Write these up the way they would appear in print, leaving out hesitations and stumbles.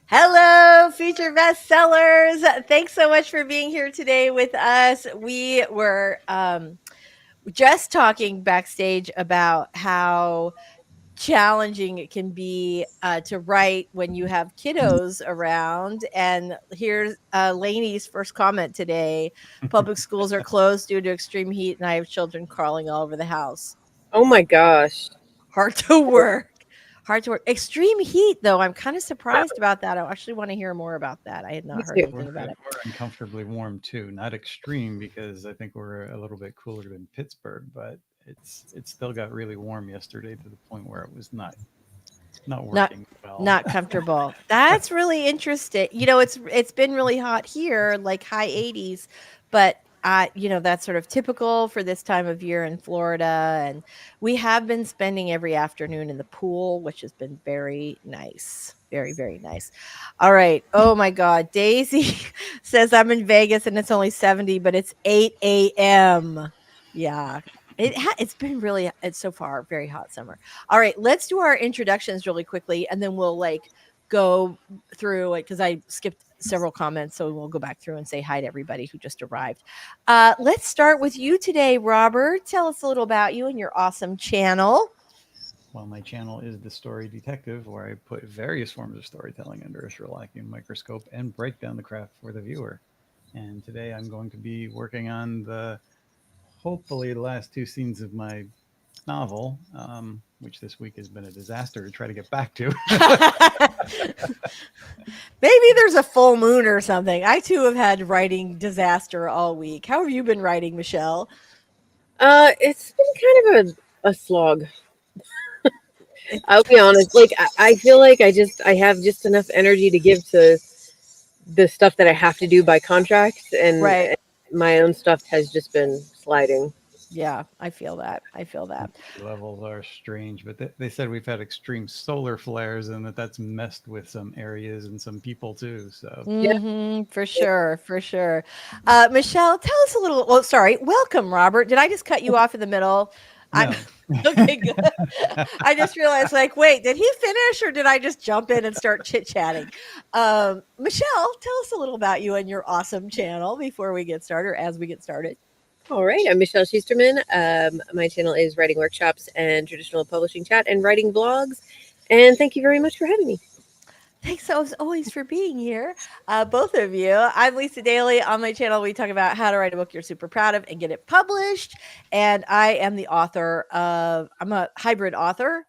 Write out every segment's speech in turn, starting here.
Hello, Future Bestsellers. Thanks so much for being here today with us. We were just talking backstage about how challenging it can be to write when you have kiddos around. And here's Lainey's first comment today. Public schools are closed due to extreme heat, and I have children crawling all over the house. Oh my gosh. Hard to work. Hard to work. Extreme heat, though. I'm kind of surprised about that. I actually want to hear more about that. I had Me not heard too. anything about it. We're uncomfortably warm too. Not extreme because I think we're a little bit cooler than Pittsburgh, but it still got really warm yesterday to the point where it was not Not working well. not comfortable. That's really interesting. It's been really hot here, like high 80s, but that's sort of typical for this time of year in Florida. And we have been spending every afternoon in the pool, which has been very nice. Very, very nice. All right. Oh my God. Daisy says I'm in Vegas and it's only 70, but it's 8 a.m. Yeah. It's been really, it's so far very hot summer. All right, let's do our introductions really quickly, and then we'll go through it because I skipped several comments, so we'll go back through and say hi to everybody who just arrived. Let's start with you today, Robert. Tell us a little about you and your awesome channel. Well, my channel is The Story Detective, where I put various forms of storytelling under a Sherlockian microscope and break down the craft for the viewer. And today I'm going to be working on hopefully the last two scenes of my novel, which this week has been a disaster to try to get back to. Maybe there's a full moon or something. I too have had writing disaster all week. How have you been writing, Michelle? It's been kind of a slog. I'll be honest. Like I feel like I have just enough energy to give to the stuff that I have to do by contract, and Right. my own stuff has just been sliding. Yeah, I feel that. I feel that. Levels are strange, but they said we've had extreme solar flares and that's messed with some areas and some people too. So Yeah. For sure, for sure. Michelle, tell us a little. Well, sorry. Welcome, Robert. Did I just cut you off in the middle? I'm no. okay. Good. I just realized, wait, did he finish, or did I just jump in and start chit chatting? Michelle, tell us a little about you and your awesome channel before we get started, or as we get started. All right. I'm Michelle Schusterman. My channel is writing workshops and traditional publishing chat and writing blogs. And thank you very much for having me. Thanks as always for being here, both of you. I'm Lisa Daly. On my channel, we talk about how to write a book you're super proud of and get it published. And I am the author of, I'm a hybrid author.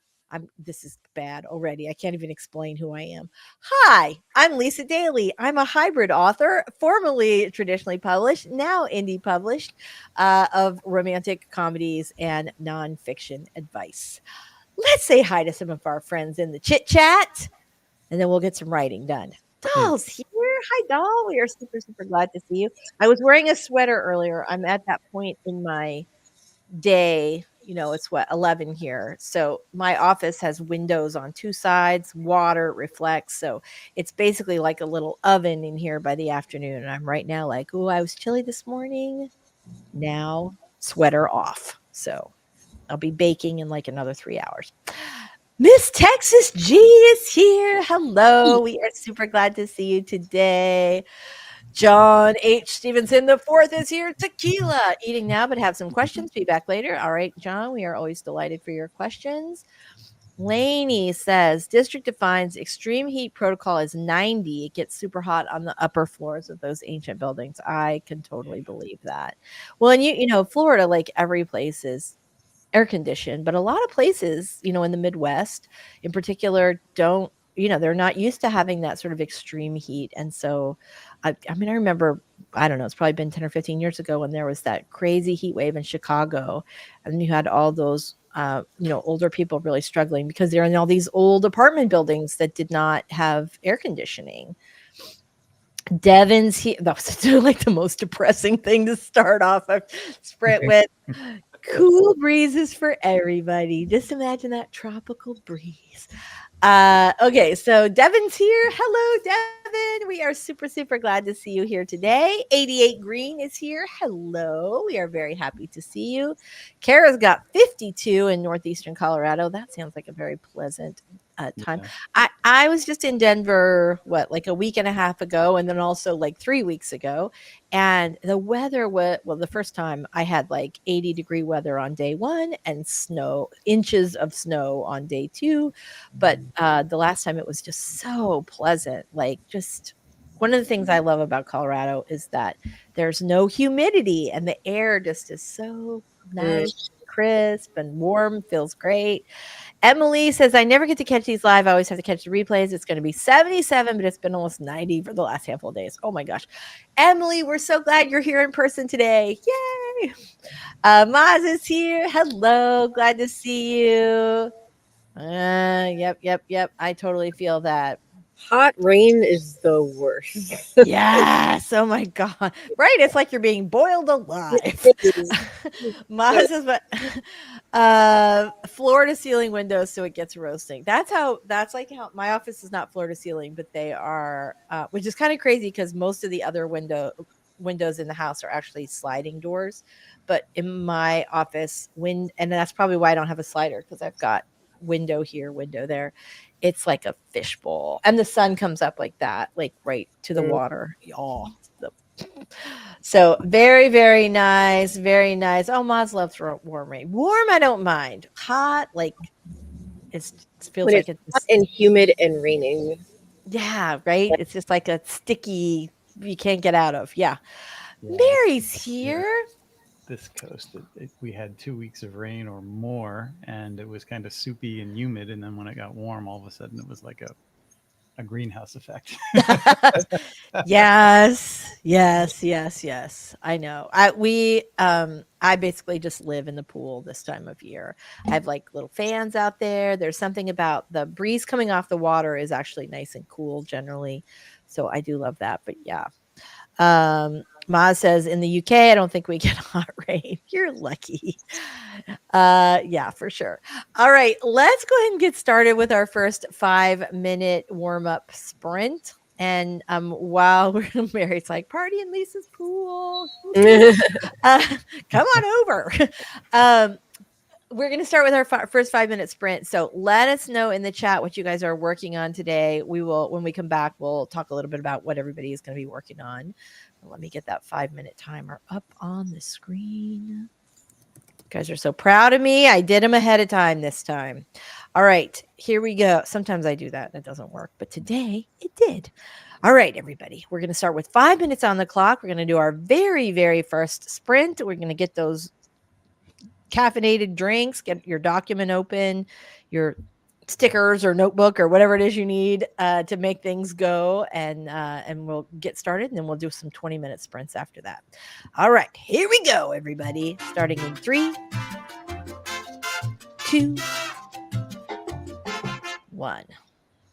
This is bad already. I can't even explain who I am. Hi, I'm Lisa Daly. I'm a hybrid author, formerly traditionally published, now indie published, of romantic comedies and nonfiction advice. Let's say hi to some of our friends in the chit chat, and then we'll get some writing done. Hey, Doll's here. Hi, Doll. We are super, super glad to see you. I was wearing a sweater earlier. I'm at that point in my day. It's what, 11 here. So my office has windows on two sides, water reflects. So it's basically like a little oven in here by the afternoon. And I'm right now like, oh, I was chilly this morning. Now, sweater off. So I'll be baking in like another 3 hours. Miss Texas G is here. Hello. We are super glad to see you today. John H. Stevenson the fourth is here. Tequila. Eating now, but have some questions. Be back later. All right, John, we are always delighted for your questions. Laney says district defines extreme heat protocol as 90. It gets super hot on the upper floors of those ancient buildings. I can totally believe that. Well, and Florida, like every place is air conditioned, but a lot of places, in the Midwest in particular, don't, they're not used to having that sort of extreme heat. And so, I remember, I don't know, it's probably been 10 or 15 years ago when there was that crazy heat wave in Chicago, and you had all those, older people really struggling because they're in all these old apartment buildings that did not have air conditioning. Devon's here. That's like the most depressing thing to start off a sprint with. Cool breezes for everybody. Just imagine that tropical breeze. Okay, so Devon's here. Hello, Devon. We are super, super glad to see you here today. 88 Green is here. Hello. We are very happy to see you. Kara's got 52 in northeastern Colorado. That sounds like a very pleasant time. Yeah. I was just in Denver, like a week and a half ago, and then also like 3 weeks ago. And the weather was, well, the first time I had like 80-degree weather on day 1 and inches of snow on day 2. But the last time it was just so pleasant. Like, just one of the things I love about Colorado is that there's no humidity and the air just is so nice, crisp and warm, feels great. Emily says, I never get to catch these live. I always have to catch the replays. It's going to be 77, but it's been almost 90 for the last handful of days. Oh my gosh. Emily, we're so glad you're here in person today. Yay. Maz is here. Hello. Glad to see you. Yep. I totally feel that. Hot rain is the worst. Yes. Oh my God. Right. It's like you're being boiled alive. Maz says, but floor to ceiling windows so it gets roasting. That's like how my office is not floor to ceiling, but they are, which is kind of crazy because most of the other windows in the house are actually sliding doors. But in my office, and that's probably why I don't have a slider, because I've got window here, window there. It's like a fishbowl, and the sun comes up like that, like right to the water. Y'all. So very, very nice. Very nice. Oh, Moz loves warm rain. Warm, I don't mind. Hot, like it feels When like it's hot it's and humid and raining. yeah, right. It's just like a sticky you can't get out of. Yeah. Yeah. Mary's here. This coast, we had 2 weeks of rain or more, and it was kind of soupy and humid. And then when it got warm, all of a sudden it was like a greenhouse effect. Yes. I know. I basically just live in the pool this time of year. I have like little fans out there. There's something about the breeze coming off the water is actually nice and cool generally. So I do love that. But yeah. Maz says in the UK, I don't think we get hot rain. You're lucky. Yeah, for sure. All right, let's go ahead and get started with our first 5-minute warm-up sprint. And while Mary's like, party in Lisa's pool. Come on over. We're going to start with our first 5-minute sprint. So let us know in the chat what you guys are working on today. We will, when we come back, we'll talk a little bit about what everybody is going to be working on. Let me get that 5-minute timer up on the screen. You guys are so proud of me. I did them ahead of time this time. All right, here we go. Sometimes I do that. That doesn't work. But today it did. All right, everybody. We're going to start with 5 minutes on the clock. We're going to do our very, very first sprint. We're going to get those caffeinated drinks, get your document open, your stickers or notebook or whatever it is you need to make things go, and we'll get started, and then we'll do some 20-minute sprints after that. All right, here we go, everybody. Starting in 3, 2, 1.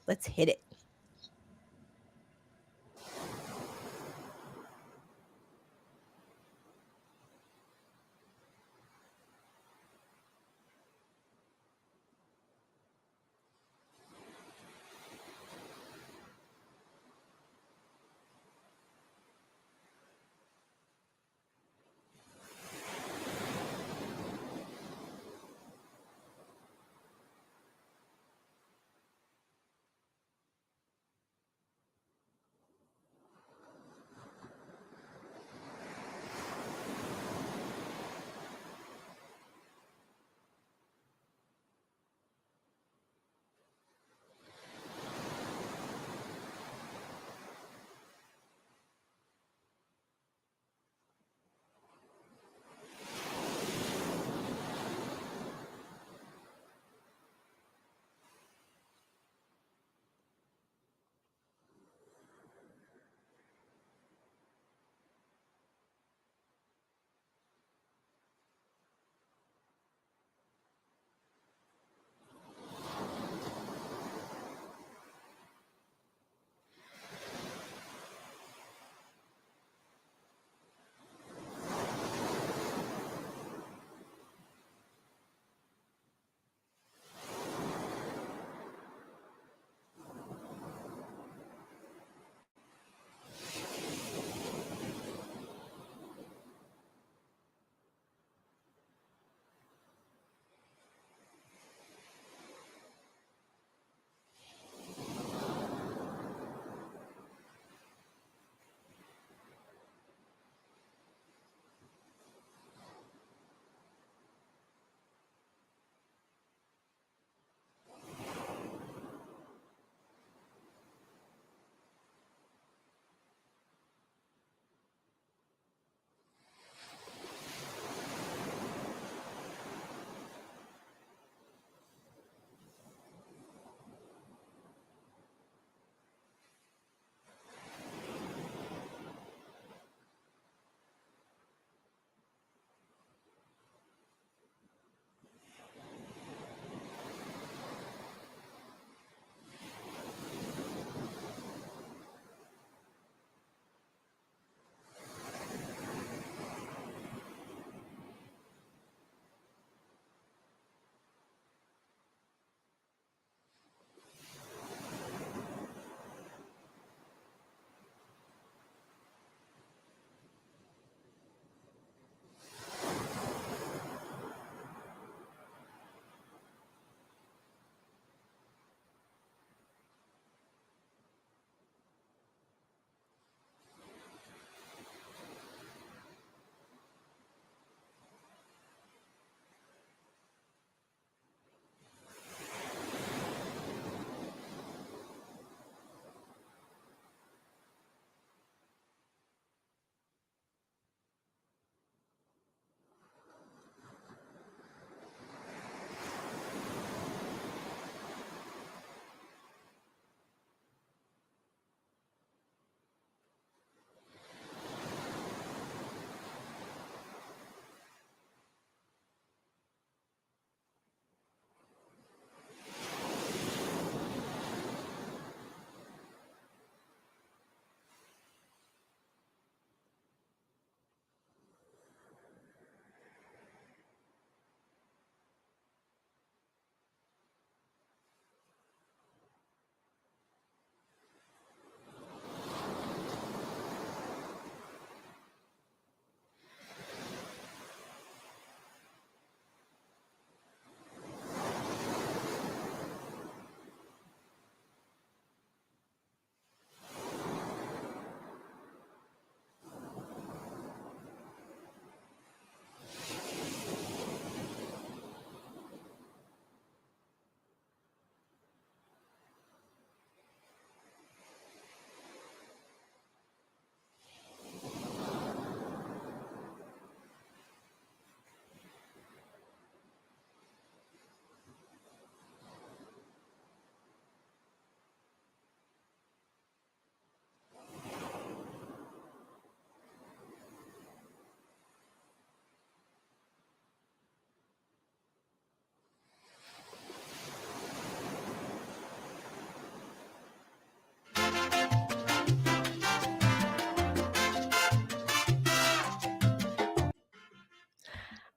Let's hit it.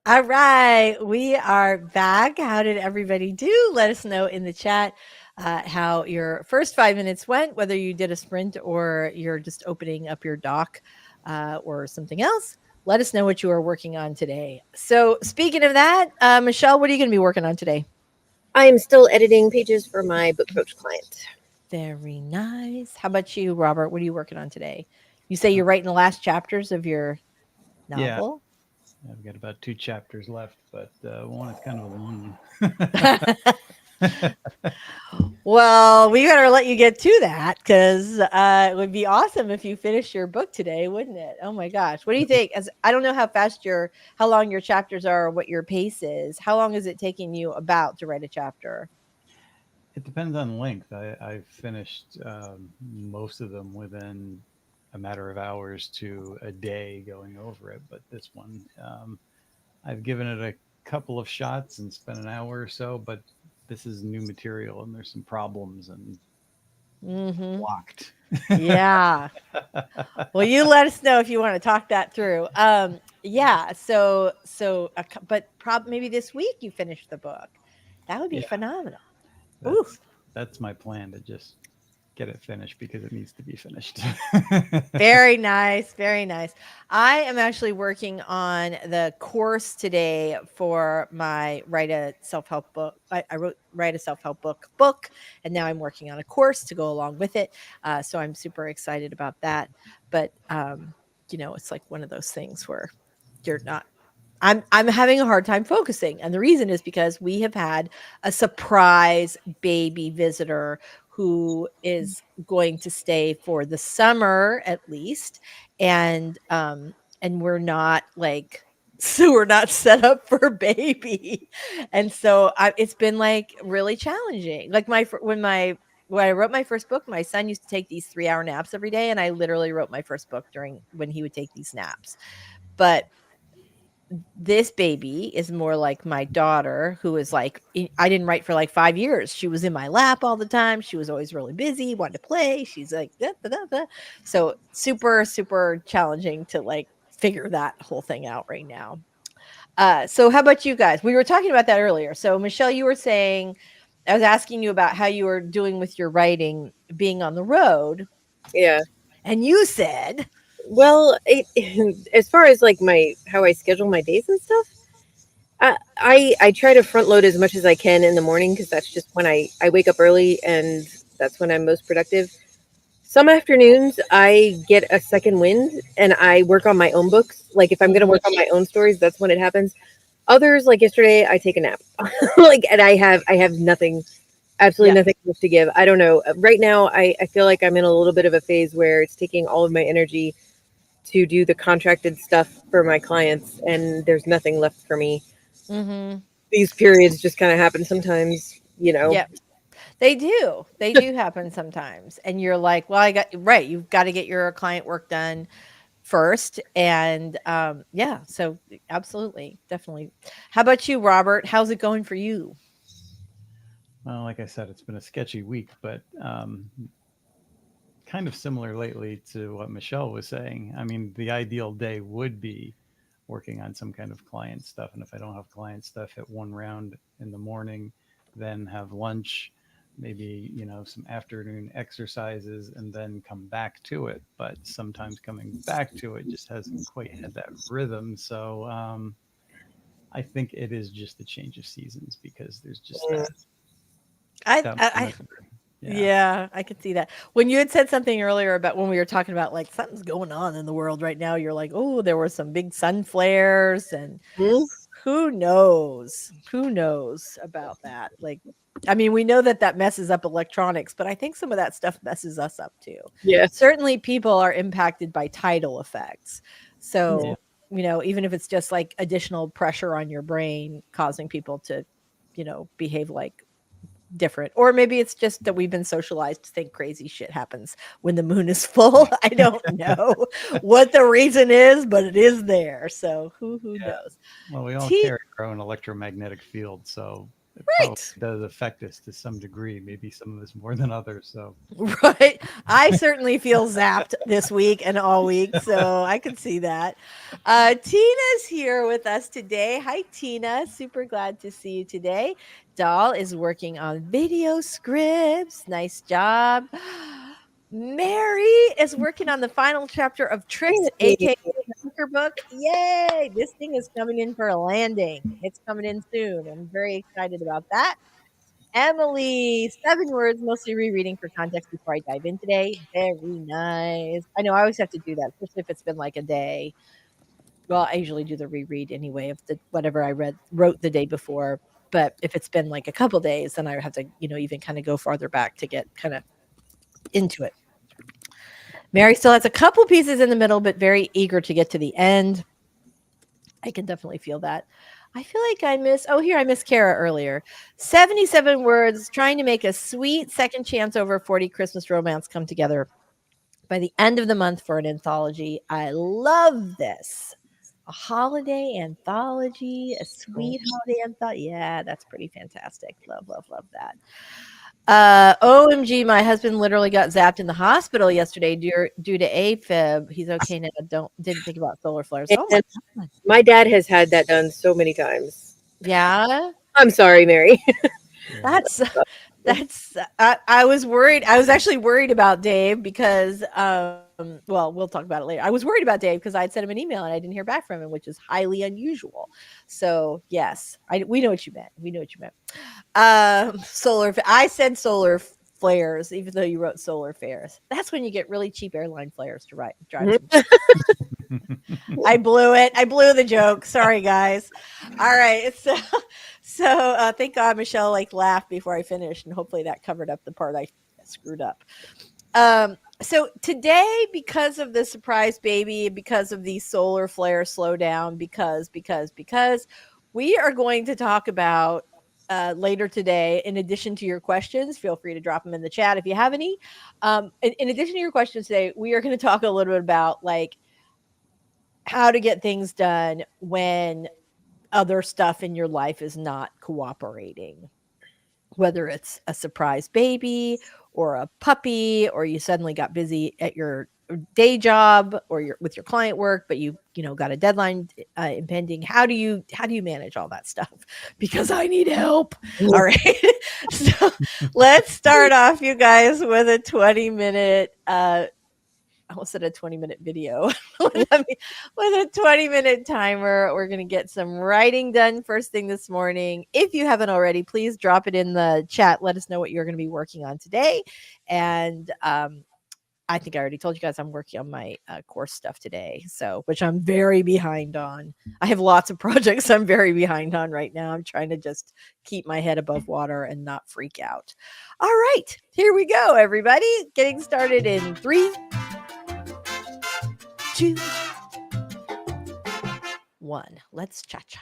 All right, we are back. How did everybody do? Let us know in the chat how your first 5 minutes went, whether you did a sprint or you're just opening up your doc or something else. Let us know what you are working on today. So, speaking of that, Michelle, what are you going to be working on today? I am still editing pages for my book coach client. Very nice. How about you, Robert? What are you working on today? You say you're writing the last chapters of your Yeah, novel. I've got about 2 chapters left, but one is kind of a long one. Well, we gotta let you get to that because it would be awesome if you finished your book today, wouldn't it? Oh my gosh, what do you think? As I don't know how long your chapters are, or what your pace is. How long is it taking you about to write a chapter? It depends on length. I've finished most of them within a matter of hours to a day going over it, but this one, I've given it a couple of shots and spent an hour or so, but this is new material and there's some problems and Mm-hmm. blocked. Yeah. Well, you let us know if you want to talk that through. Yeah. But maybe this week you finish the book. That would be Yeah, phenomenal. Ooh. that's that's my plan, to just get it finished because it needs to be finished. Very nice, very nice. I am actually working on the course today for my write a self-help book. I wrote write a self-help book, and now I'm working on a course to go along with it. So I'm super excited about that. But it's like one of those things where you're not I'm having a hard time focusing. And the reason is because we have had a surprise baby visitor who is going to stay for the summer at least. And we're not like so we're not set up for baby. And so it's been like really challenging. Like when I wrote my first book, my son used to take these 3-hour naps every day, and I literally wrote my first book during when he would take these naps. But this baby is more like my daughter, who is like, I didn't write for like 5 years. She was in my lap all the time. She was always really busy, wanted to play. She's like, da, da, da, da. So super, super challenging to like figure that whole thing out right now. So how about you guys? We were talking about that earlier. So Michelle, you were saying, I was asking you about how you were doing with your writing being on the road. Yeah. And you said, Well, as far as like how I schedule my days and stuff, I try to front load as much as I can in the morning because that's just when I wake up early and that's when I'm most productive. Some afternoons I get a second wind and I work on my own books. Like if I'm going to work on my own stories, that's when it happens. Others, like yesterday, I take a nap. And I have nothing, absolutely nothing left to give. I don't know. Right now, I feel like I'm in a little bit of a phase where it's taking all of my energy to do the contracted stuff for my clients, and there's nothing left for me. mm-hmm. These periods just kind of happen sometimes, you know. Yeah. They do. They do happen sometimes. And you're like, well, right. You've got to get your client work done first. And yeah, so absolutely. Definitely. How about you, Robert? How's it going for you? Well, like I said, it's been a sketchy week, but kind of similar lately to what Michelle was saying. I mean, the ideal day would be working on some kind of client stuff. And if I don't have client stuff, hit one round in the morning, then have lunch, maybe, some afternoon exercises, and then come back to it. But sometimes coming back to it just hasn't quite had that rhythm. So I think it is just the change of seasons because there's just that I yeah. Yeah, I could see that. When you had said something earlier about when we were talking about like something's going on in the world right now, you're like, oh, there were some big sun flares, and Mhm. who knows? Who knows about that? Like, I mean, we know that that messes up electronics, but I think some of that stuff messes us up too. Yeah. Certainly, people are impacted by tidal effects. Yeah. So, even if it's just like additional pressure on your brain causing people to, behave like different, or maybe it's just that we've been socialized to think crazy shit happens when the moon is full. I don't know what the reason is, but it is there. So who Yeah. knows? Well, we all T carry our own electromagnetic field, so it probably Right. does affect us to some degree, maybe some of us more than others. So, Right. I certainly feel zapped this week and all week, so I can see that. Tina's here with us today. Hi, Tina. Super glad to see you today. Doll is working on video scripts. Nice job. Mary is working on the final chapter of Tricks, aka Anchor book. Yay! This thing is coming in for a landing. It's coming in soon. I'm very excited about that. Emily, 7 words, mostly rereading for context before I dive in today. Very nice. I know I always have to do that, especially if it's been like a day. Well, I usually do the reread anyway of the whatever I wrote the day before. But if it's been like a couple days, then I have to, even kind of go farther back to get kind of into it. Mary still has a couple pieces in the middle, but very eager to get to the end. I can definitely feel that. I feel like I missed Kara earlier. 77 words, trying to make a sweet second chance over 40 Christmas romance come together by the end of the month for an anthology. I love this. A holiday anthology, a sweet holiday anthology. Yeah, that's pretty fantastic. Love, love, love that. OMG, my husband literally got zapped in the hospital yesterday due to AFib. He's okay now. Didn't think about solar flares. Oh my And god. my dad has had that done so many times. Yeah. I'm sorry, Mary. yeah. I was worried. I was actually worried about Dave because well, we'll talk about it later. I was worried about Dave because I'd sent him an email and I didn't hear back from him, which is highly unusual. So yes, we know what you meant. We know what you meant. I said solar flares, even though you wrote solar fares. That's when you get really cheap airline flares to drive some. I blew it. I blew the joke. Sorry, guys. All right. So thank God Michelle laughed before I finished, and hopefully that covered up the part I screwed up. So today, because of the surprise baby, because of the solar flare slowdown, because we are going to talk about later today, in addition to your questions, feel free to drop them in the chat if you have any. In addition to your questions today, we are going to talk a little bit about how to get things done when other stuff in your life is not cooperating, whether it's a surprise baby or a puppy, or you suddenly got busy at your day job or with your client work, but you got a deadline impending. How do you manage all that stuff? Because I need help. All right. So let's start off, you guys, with a 20-minute I almost said a 20-minute video with a 20-minute timer. We're going to get some writing done first thing this morning. If you haven't already, please drop it in the chat. Let us know what you're going to be working on today. And I think I already told you guys I'm working on my course stuff today, which I'm very behind on. I have lots of projects I'm very behind on right now. I'm trying to just keep my head above water and not freak out. All right, here we go, everybody. Getting started in 3, 2, 1. Let's cha-cha.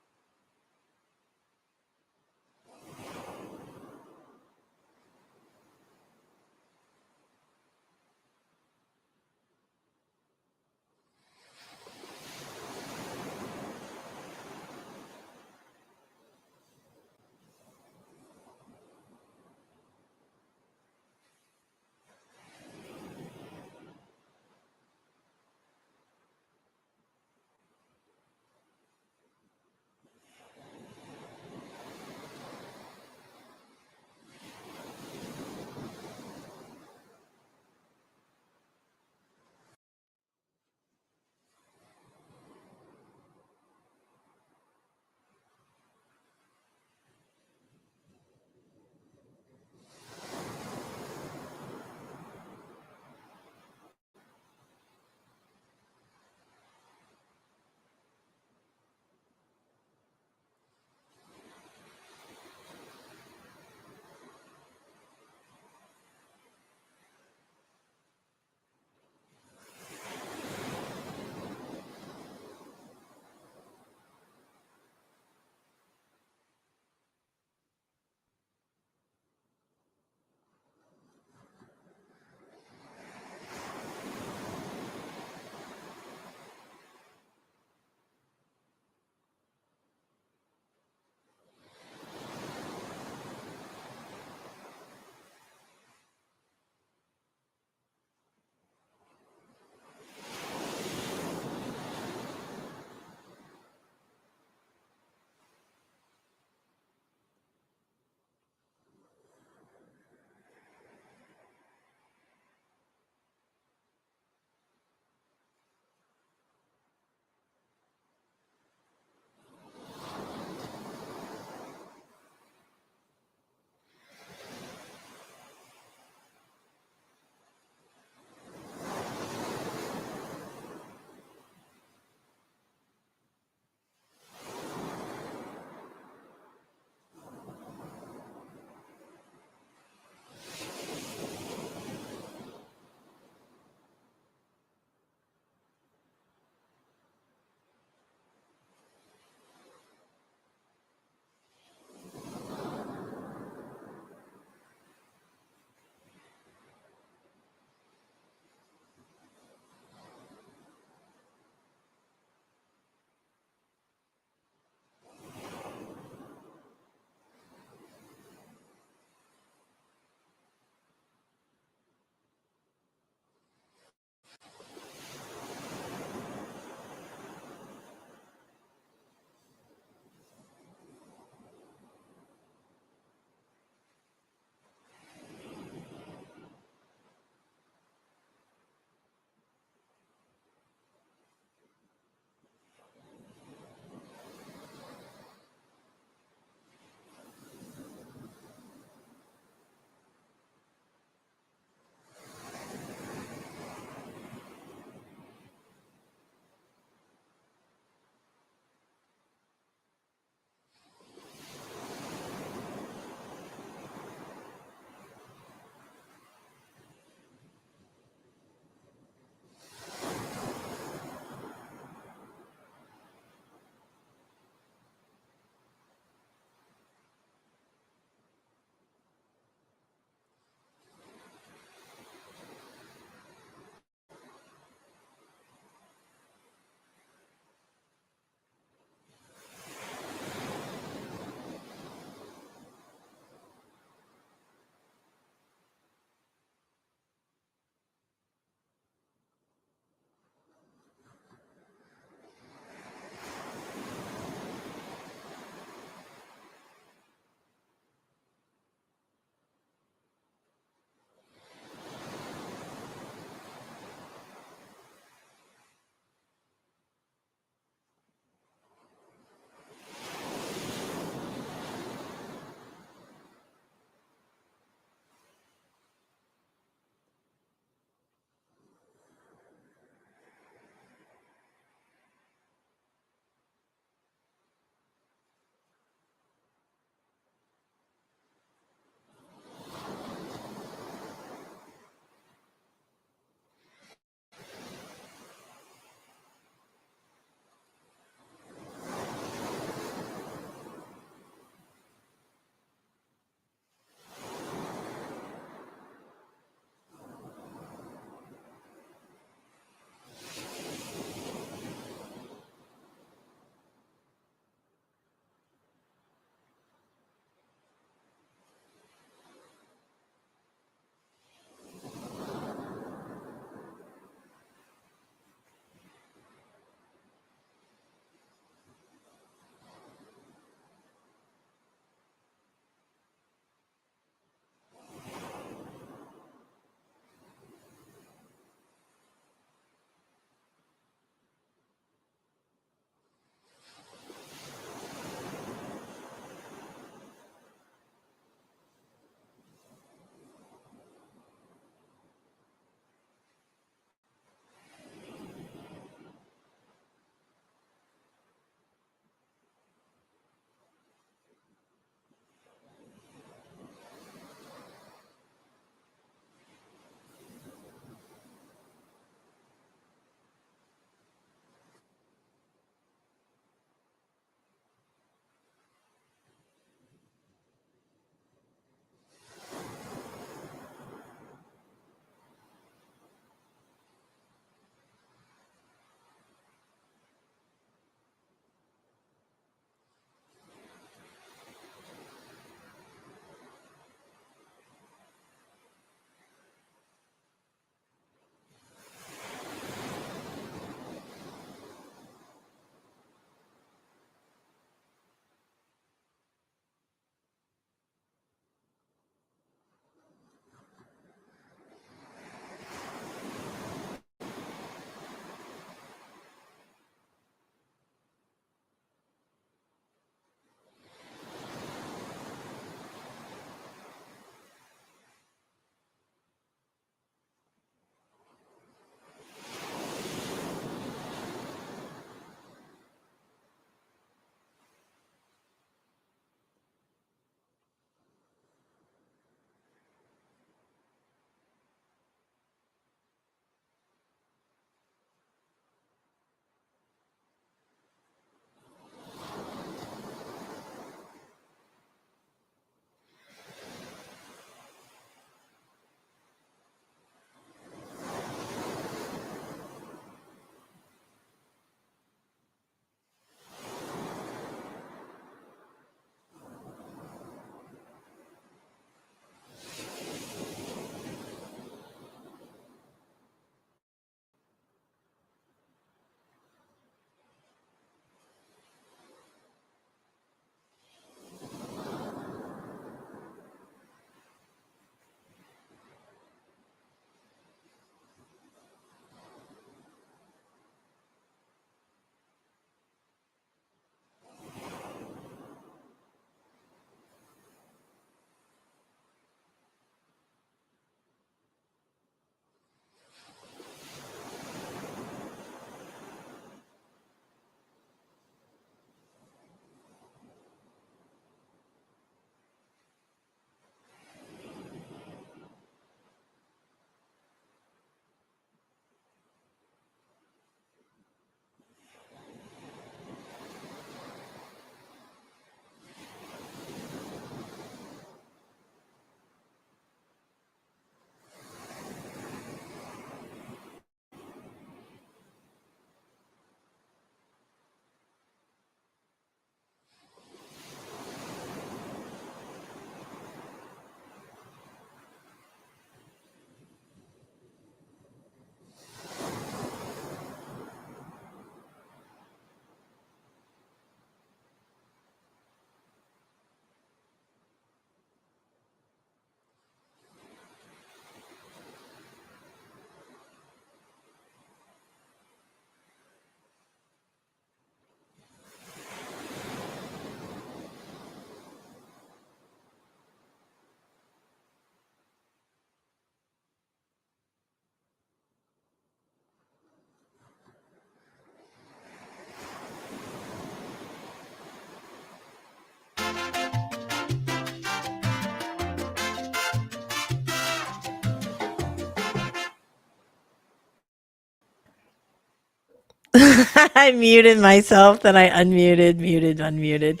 I muted myself, then I unmuted, muted, unmuted.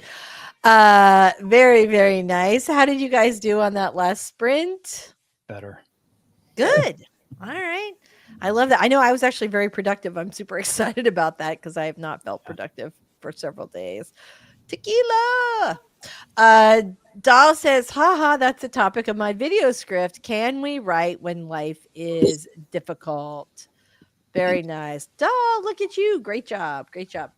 Very, very nice. How did you guys do on that last sprint? Better. Good. All right. I love that. I know I was actually very productive. I'm super excited about that because I have not felt productive for several days. Tequila. Uh, Doll says, haha, that's the topic of my video script. Can we write when life is difficult? Very nice. Doll, look at you. Great job. Great job.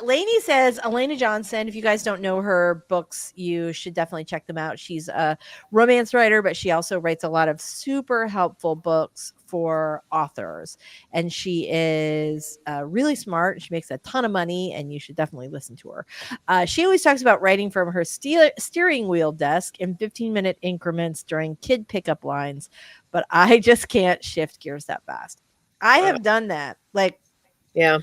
Lainey says, Elena Johnson, if you guys don't know her books, you should definitely check them out. She's a romance writer, but she also writes a lot of super helpful books for authors. And she is really smart. She makes a ton of money, and you should definitely listen to her. She always talks about writing from her steering wheel desk in 15-minute increments during kid pickup lines, but I just can't shift gears that fast. I Wow. have done that. Like, Yeah.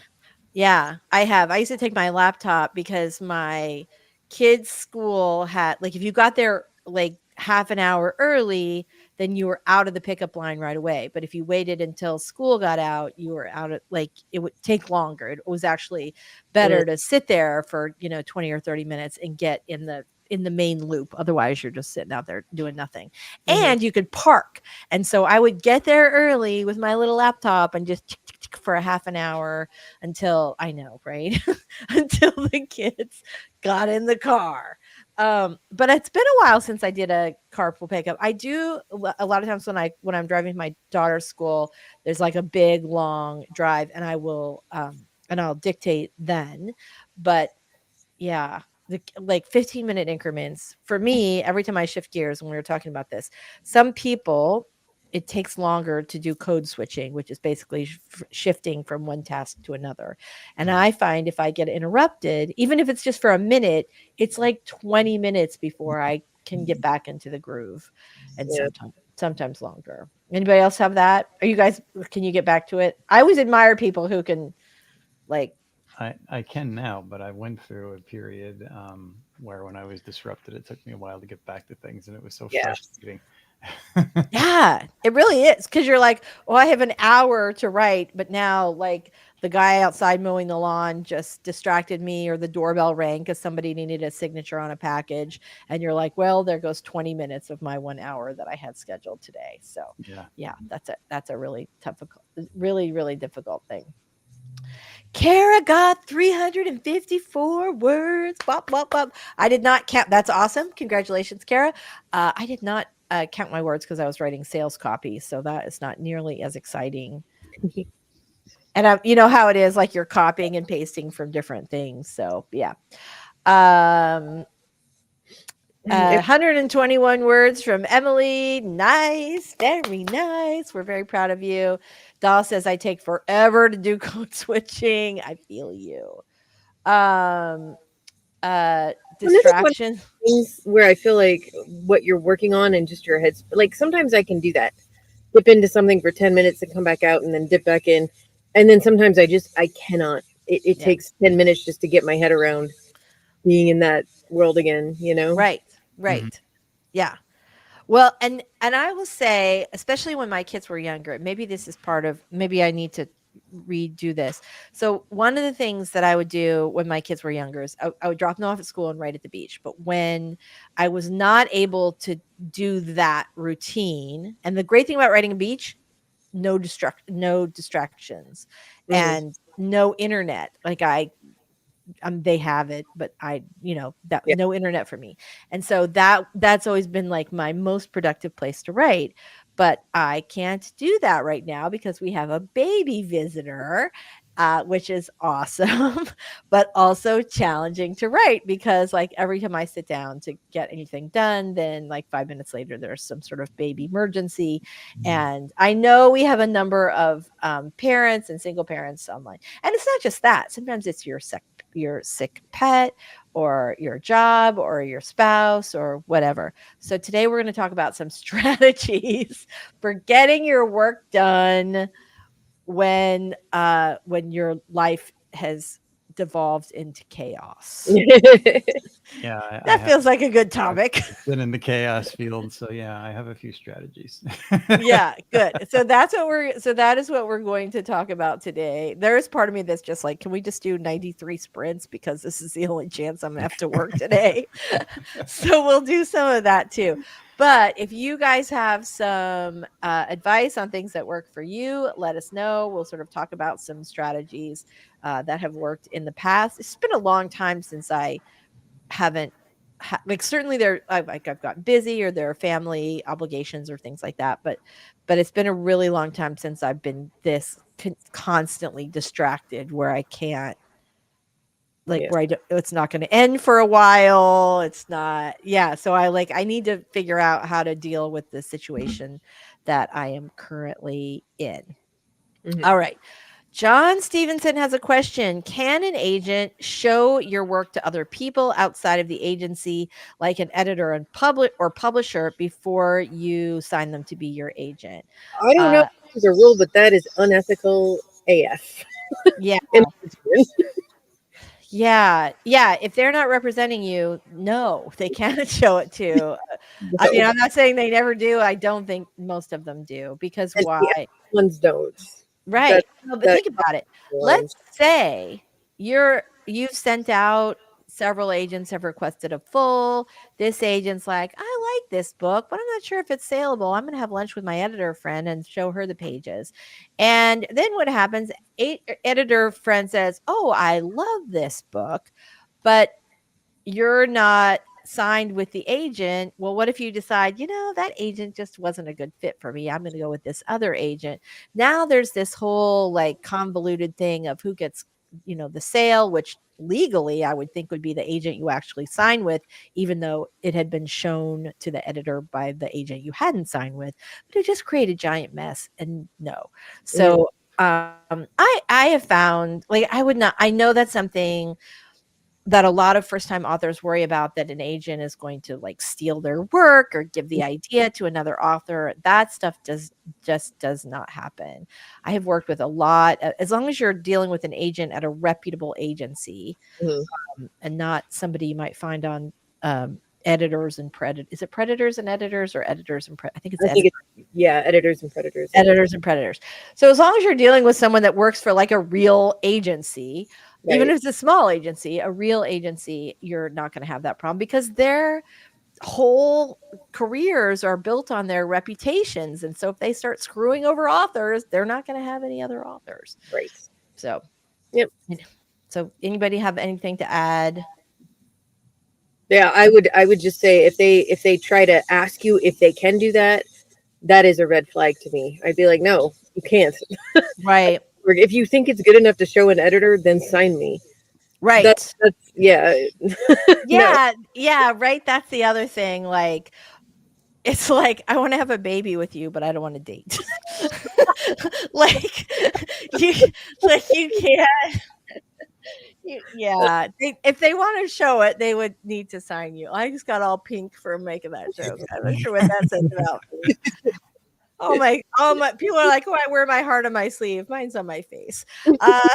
yeah, I have. I used to take my laptop because my kids' school had, like, if you got there like half an hour early, then you were out of the pickup line right away. But if you waited until school got out, you were out of, like, it would take longer. It was actually Mm, better to sit there for, 20 or 30 minutes and get in the main loop. Otherwise, you're just sitting out there doing nothing. mhm. And you could park. And so I would get there early with my little laptop and just tick, tick, tick for a half an hour until, I know, right? Until the kids got in the car. But it's been a while since I did a carpool pickup. I do a lot of times when I'm driving to my daughter's school, there's like a big long drive, and I'll dictate then. But yeah, like 15-minute increments for me every time I shift gears. When we were talking about this, some people, it takes longer to do code switching, which is basically shifting from one task to another. And I find if I get interrupted, even if it's just for a minute, it's like 20 minutes before I can get back into the groove, and Yeah. sometimes longer. Anybody else have that? Are you guys, can you get back to it? I always admire people who can, like, I can now, but I went through a period where when I was disrupted, it took me a while to get back to things, and it was so Yeah. frustrating. yeah, it really is, because you're like, well, I have an hour to write, but now, like, the guy outside mowing the lawn just distracted me, or the doorbell rang because somebody needed a signature on a package, and you're like, well, there goes 20 minutes of my 1 hour that I had scheduled today. So Yeah. yeah, that's a really difficult, really, really difficult thing. Kara got 354 words. Bop, bop, bop. I did not count. That's awesome. Congratulations, Kara. I did not count my words because I was writing sales copy. So that is not nearly as exciting. And you know how it is, like you're copying and pasting from different things. So yeah. Um, If 121 words from Emily. Nice. Very nice. We're very proud of you. Doll says, I take forever to do code switching. I feel you. Um, and this is one of distraction. the things where I feel like what you're working on and just your head's like sometimes I can do that. Dip into something for 10 minutes and come back out and then dip back in. And then sometimes I cannot. It Yeah. takes 10 minutes just to get my head around being in that world again, you know? Right. Mhm. Right. Yeah. Well, and I will say, especially when my kids were younger, maybe this is part of, maybe I need to redo this. So one of the things that I would do when my kids were younger is I would drop them off at school and write at the beach. But when I was not able to do that routine, and the great thing about writing a beach, no distractions, Mhm. and no internet. Like they have it, but that Yeah. no internet for me. And so that's always been like my most productive place to write. But I can't do that right now because we have a baby visitor, which is awesome, but also challenging to write because, like, every time I sit down to get anything done, then like 5 minutes later, there's some sort of baby emergency. And I know we have a number of parents and single parents online. And it's not just that. Sometimes it's your sick pet, or your job, or your spouse, or whatever. So today we're going to talk about some strategies for getting your work done when your life has devolved into chaos. Yeah, I That have. feels like a good I've topic. been in the chaos field, so yeah, I have a few strategies. Yeah, good. So that is what we're going to talk about today. There is part of me that's just like, can we just do 93 sprints because this is the only chance I'm gonna have to work today. So we'll do some of that too. But if you guys have some advice on things that work for you, let us know. We'll sort of talk about some strategies that have worked in the past. It's been a long time since I haven't like certainly I've got busy or there are family obligations or things like that, but it's been a really long time since I've been this constantly distracted where I can't like Yeah. where it's not going to end for a while. It's not, yeah. So I need to figure out how to deal with the situation that I am currently in. Mhm. All right. John Stevenson has a question. Can an agent show your work to other people outside of the agency, like an editor and publisher, before you sign them to be your agent? I don't know Uh, if there's a rule, but that is unethical AF. yeah. In my opinion. Yeah. Yeah. If they're not representing you, no, they can't show it to. I mean, No. I'm not saying they never do. I don't think most of them do because And why? the other ones don't. That Right. No, but that think about it. line. Let's say you've sent out several agents have requested a full. This agent's like, I like this book, but I'm not sure if it's saleable. I'm going to have lunch with my editor friend and show her the pages. And then what happens? Editor friend says, "Oh, I love this book, but you're not signed with the agent." Well, what if you decide, that agent just wasn't a good fit for me? I'm going to go with this other agent. Now there's this whole like convoluted thing of who gets, the sale, which legally I would think would be the agent you actually sign with, even though it had been shown to the editor by the agent you hadn't signed with. But it just created a giant mess. And no. Mhm. So I have found like I know that's something that a lot of first time authors worry about, that an agent is going to like steal their work or give the idea to another author. That stuff does not happen. I have worked with a lot, as long as you're dealing with an agent at a reputable agency, Mhm. and not somebody you might find on editors and predators. Is it predators and editors or editors and I think it's I think editors. it's, yeah, editors and predators. I think. Editors and predators. So as long as you're dealing with someone that works for like a real agency, even Right. if it's a small agency, a real agency, you're not going to have that problem because their whole careers are built on their reputations. And so if they start screwing over authors, they're not going to have any other authors. Right. So, Yep. so anybody have anything to add? Yeah, I would just say if they try to ask you if they can do that, that is a red flag to me. I'd be like, no, you can't. Right. Or if you think it's good enough to show an editor, then sign me. Right. That's yeah. No. Yeah. Yeah. Right. That's the other thing. Like, it's like, I wanna have a baby with you, but I don't wanna date. Like, you you can't yeah, if they wanna show it, they would need to sign you. I just got all pink for making that joke. I'm not sure what that says about me. Oh my people are like, "Oh, I wear my heart on my sleeve." Mine's on my face. Uh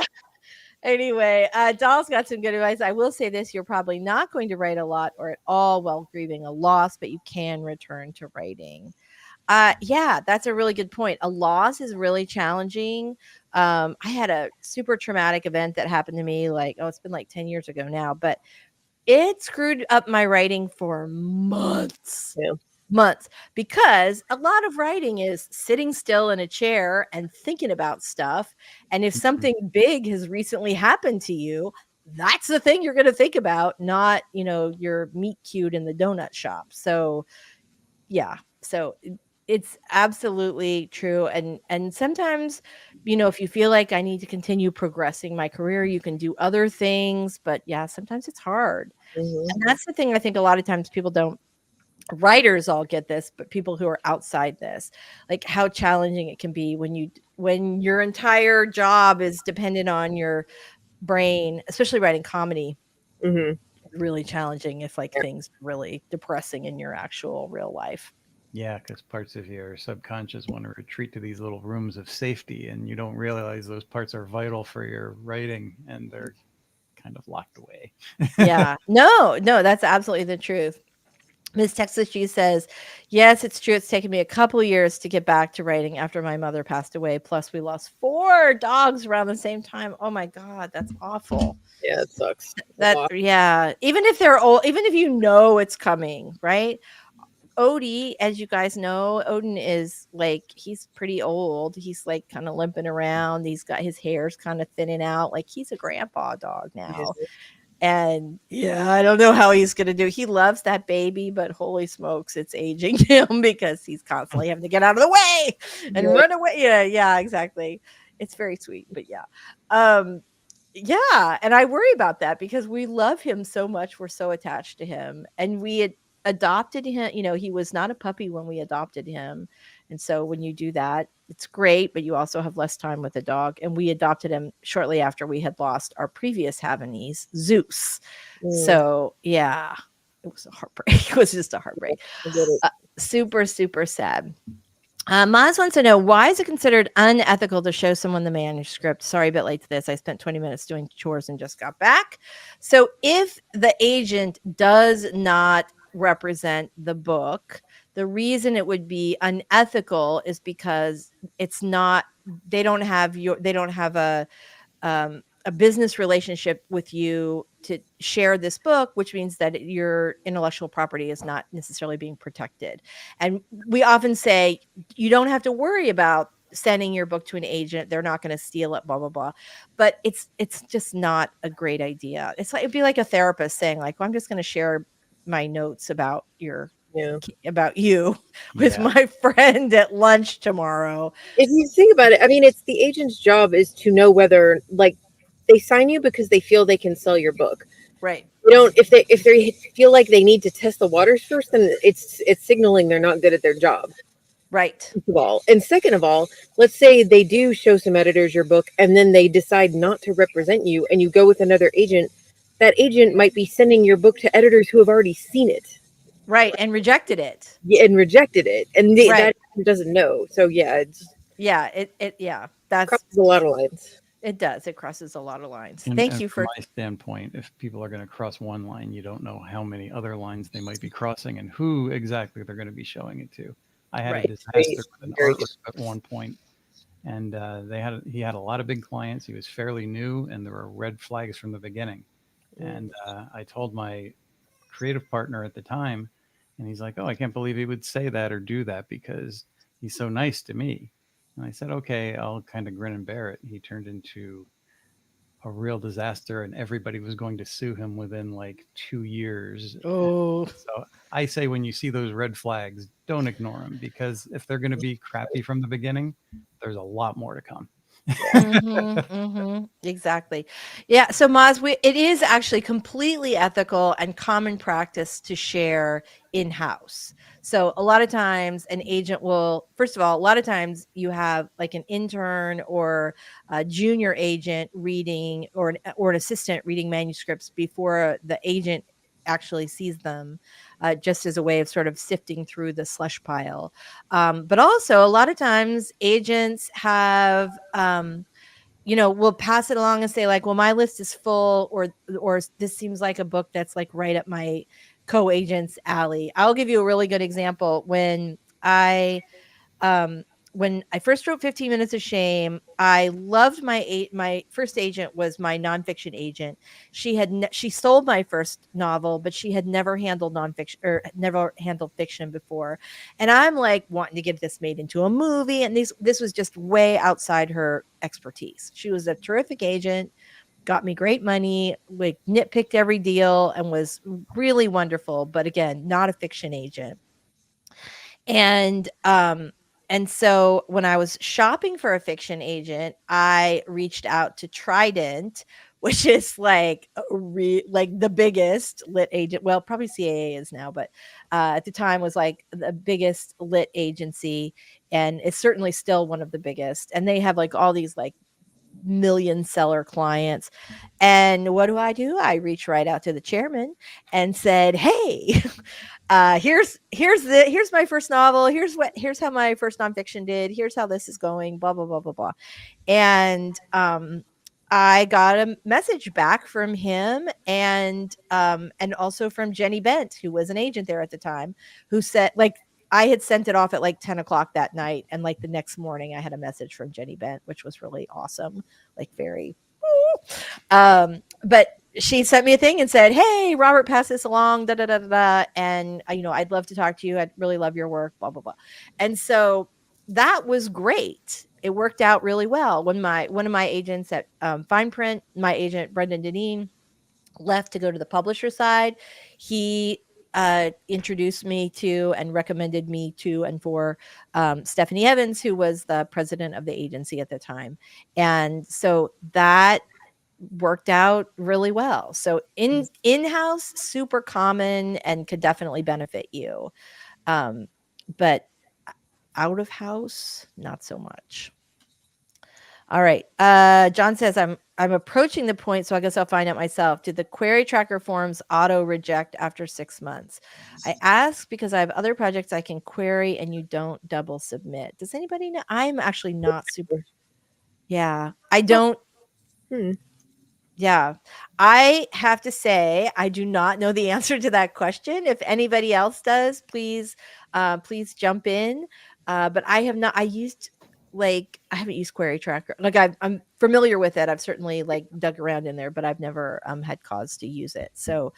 Anyway, Doll's got some good advice. I will say this, you're probably not going to write a lot or at all while grieving a loss, but you can return to writing. Yeah, that's a really good point. A loss is really challenging. I had a super traumatic event that happened to me like, it's been like 10 years ago now, but it screwed up my writing for months. Yeah. Months, because a lot of writing is sitting still in a chair and thinking about stuff. And if Mhm. something big has recently happened to you, that's the thing you're going to think about, not, your meet cute in the donut shop. So, yeah. So it's absolutely true. And sometimes, if you feel like I need to continue progressing my career, you can do other things, but yeah, sometimes it's hard. Mhm. And that's the thing I think a lot of times people don't writers all get this, but people who are outside this, like how challenging it can be when your entire job is dependent on your brain, especially writing comedy. Mhm. Really challenging if like Yeah. things really depressing in your actual real life. Yeah, because parts of your subconscious want to retreat to these little rooms of safety, and you don't realize those parts are vital for your writing, and they're kind of locked away. Yeah. No, that's absolutely the truth. Miss Texas, she says, yes, it's true. It's taken me a couple years to get back to writing after my mother passed away. Plus, we lost 4 dogs around the same time. Oh my God, that's awful. Yeah, it sucks. Yeah. Even if they're old, even if you know it's coming, right? Odie, as you guys know, Odin is like, he's pretty old. He's like kind of limping around. He's got his hair's kind of thinning out. Like he's a grandpa dog now. And yeah, I don't know how he's going to do. He loves that baby, but holy smokes, it's aging him because he's constantly having to get out of the way and run away. Yeah, exactly. It's very sweet, but yeah. Yeah, and I worry about that because we love him so much. We're so attached to him, and we had adopted him. He was not a puppy when we adopted him. And so when you do that, it's great, but you also have less time with the dog. And we adopted him shortly after we had lost our previous Havanese, Zeus. So yeah, it was a heartbreak. It was just a heartbreak. Super, super sad. Maz wants to know, why is it considered unethical to show someone the manuscript? Sorry, a bit late to this. I spent 20 minutes doing chores and just got back. So if the agent does not represent the book, the reason it would be unethical is because it's not, they don't have a business relationship with you to share this book, which means that your intellectual property is not necessarily being protected. And we often say, you don't have to worry about sending your book to an agent. They're not going to steal it, blah, blah, blah. But it's just not a great idea. It's like, it'd be like a therapist saying like, well, I'm just going to share my notes about you with my friend at lunch tomorrow. If you think about it, I mean, it's the agent's job is to know whether, like, they sign you because they feel they can sell your book. Right. They don't, if they feel like they need to test the waters first, then it's signaling they're not good at their job. Right. First of all. And second of all, let's say they do show some editors your book and then they decide not to represent you and you go with another agent. That agent might be sending your book to editors who have already seen it. Right. And rejected it. Yeah, and rejected it. And that doesn't know. So yeah, that crosses a lot of lines. It does. It crosses a lot of lines. And, Thank you from my standpoint, if people are going to cross one line, you don't know how many other lines they might be crossing and who exactly they're going to be showing it to. I had a disaster with an artwork at one point, and he had a lot of big clients. He was fairly new, and there were red flags from the beginning. And I told my creative partner at the time, and he's like, "Oh, I can't believe he would say that or do that because he's so nice to me." And I said, "Okay, I'll kind of grin and bear it." He turned into a real disaster, and everybody was going to sue him within like 2 years. Oh. So I say, when you see those red flags, don't ignore them, because if they're going to be crappy from the beginning, there's a lot more to come. Exactly. Yeah. So Maz, it is actually completely ethical and common practice to share in-house. So a lot of times an agent will, first of all, a lot of times you have like an intern or a junior agent reading, or an assistant reading manuscripts before the agent actually sees them, just as a way of sort of sifting through the slush pile. But also a lot of times agents have, will pass it along and say like, well, my list is full, or this seems like a book that's like right up my co-agent's alley. I'll give you a really good example. When I first wrote 15 Minutes of Shame, I loved my first agent was my nonfiction agent. She sold my first novel, but she had never handled nonfiction or never handled fiction before. And I'm like wanting to get this made into a movie. And this was just way outside her expertise. She was a terrific agent, got me great money, like nitpicked every deal, and was really wonderful. But again, not a fiction agent. And so when I was shopping for a fiction agent, I reached out to Trident, which is like like the biggest lit agent. Well, probably CAA is now, but at the time was like the biggest lit agency, and it's certainly still one of the biggest. And they have like all these like million seller clients. And what do? I reached right out to the chairman and said, "Hey, here's my first novel. Here's how my first nonfiction did. Here's how this is going. Blah blah blah blah blah." And I got a message back from him and also from Jenny Bent, who was an agent there at the time, who said, like, I had sent it off at like 10 o'clock that night. And like the next morning I had a message from Jenny Bent, which was really awesome. Like very, but she sent me a thing and said, "Hey, Robert, pass this along, da da da da da, and I'd love to talk to you. I'd really love your work, blah blah blah." And so that was great. It worked out really well. When one of my agents at Fine Print, my agent Brendan Deneen, left to go to the publisher side, he introduced me to and recommended me to and for Stephanie Evans, who was the president of the agency at the time, and so that worked out really well. So in-house, super common and could definitely benefit you. But out of house, not so much. All right. John says I'm approaching the point, so I guess I'll find out myself. Did the query tracker forms auto reject after 6 months? I ask because I have other projects I can query and you don't double submit. Does anybody know? I'm actually not super. Yeah, I don't. Yeah. I have to say, I do not know the answer to that question. If anybody else does, please jump in. But I have not, I haven't used Query Tracker. Like I'm familiar with it. I've certainly like dug around in there, but I've never had cause to use it. So,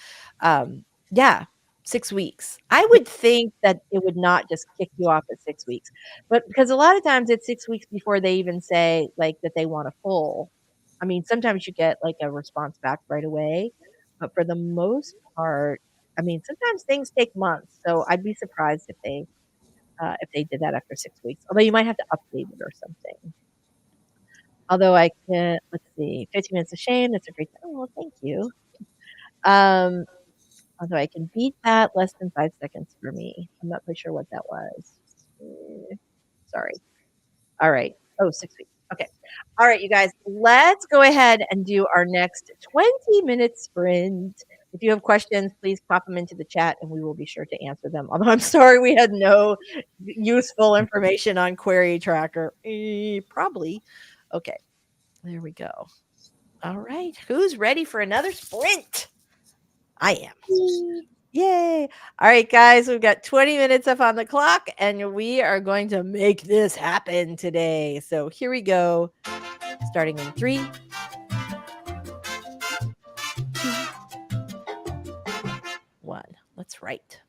yeah, 6 weeks. I would think that it would not just kick you off at 6 weeks, but because a lot of times it's 6 weeks before they even say like that they want a full. I mean, sometimes you get like a response back right away, but for the most part, I mean, sometimes things take months. So I'd be surprised if they did that after 6 weeks. Although you might have to update it or something. Although I can, let's see, 15 minutes of shame. That's a great. Oh, well, thank you. Um, Although I can beat that, less than 5 seconds for me. I'm not quite sure what that was. Sorry. All right. Oh, 6 weeks. Okay. All right, you guys, let's go ahead and do our next 20-minute sprint. If you have questions, please pop them into the chat and we will be sure to answer them. Although I'm sorry we had no useful information on Query Tracker. Probably. Okay. There we go. All right. Who's ready for another sprint? I am. Yay. All right, guys, we've got 20 minutes up on the clock and we are going to make this happen today. So here we go. Starting in 3, 2, 1. Let's write.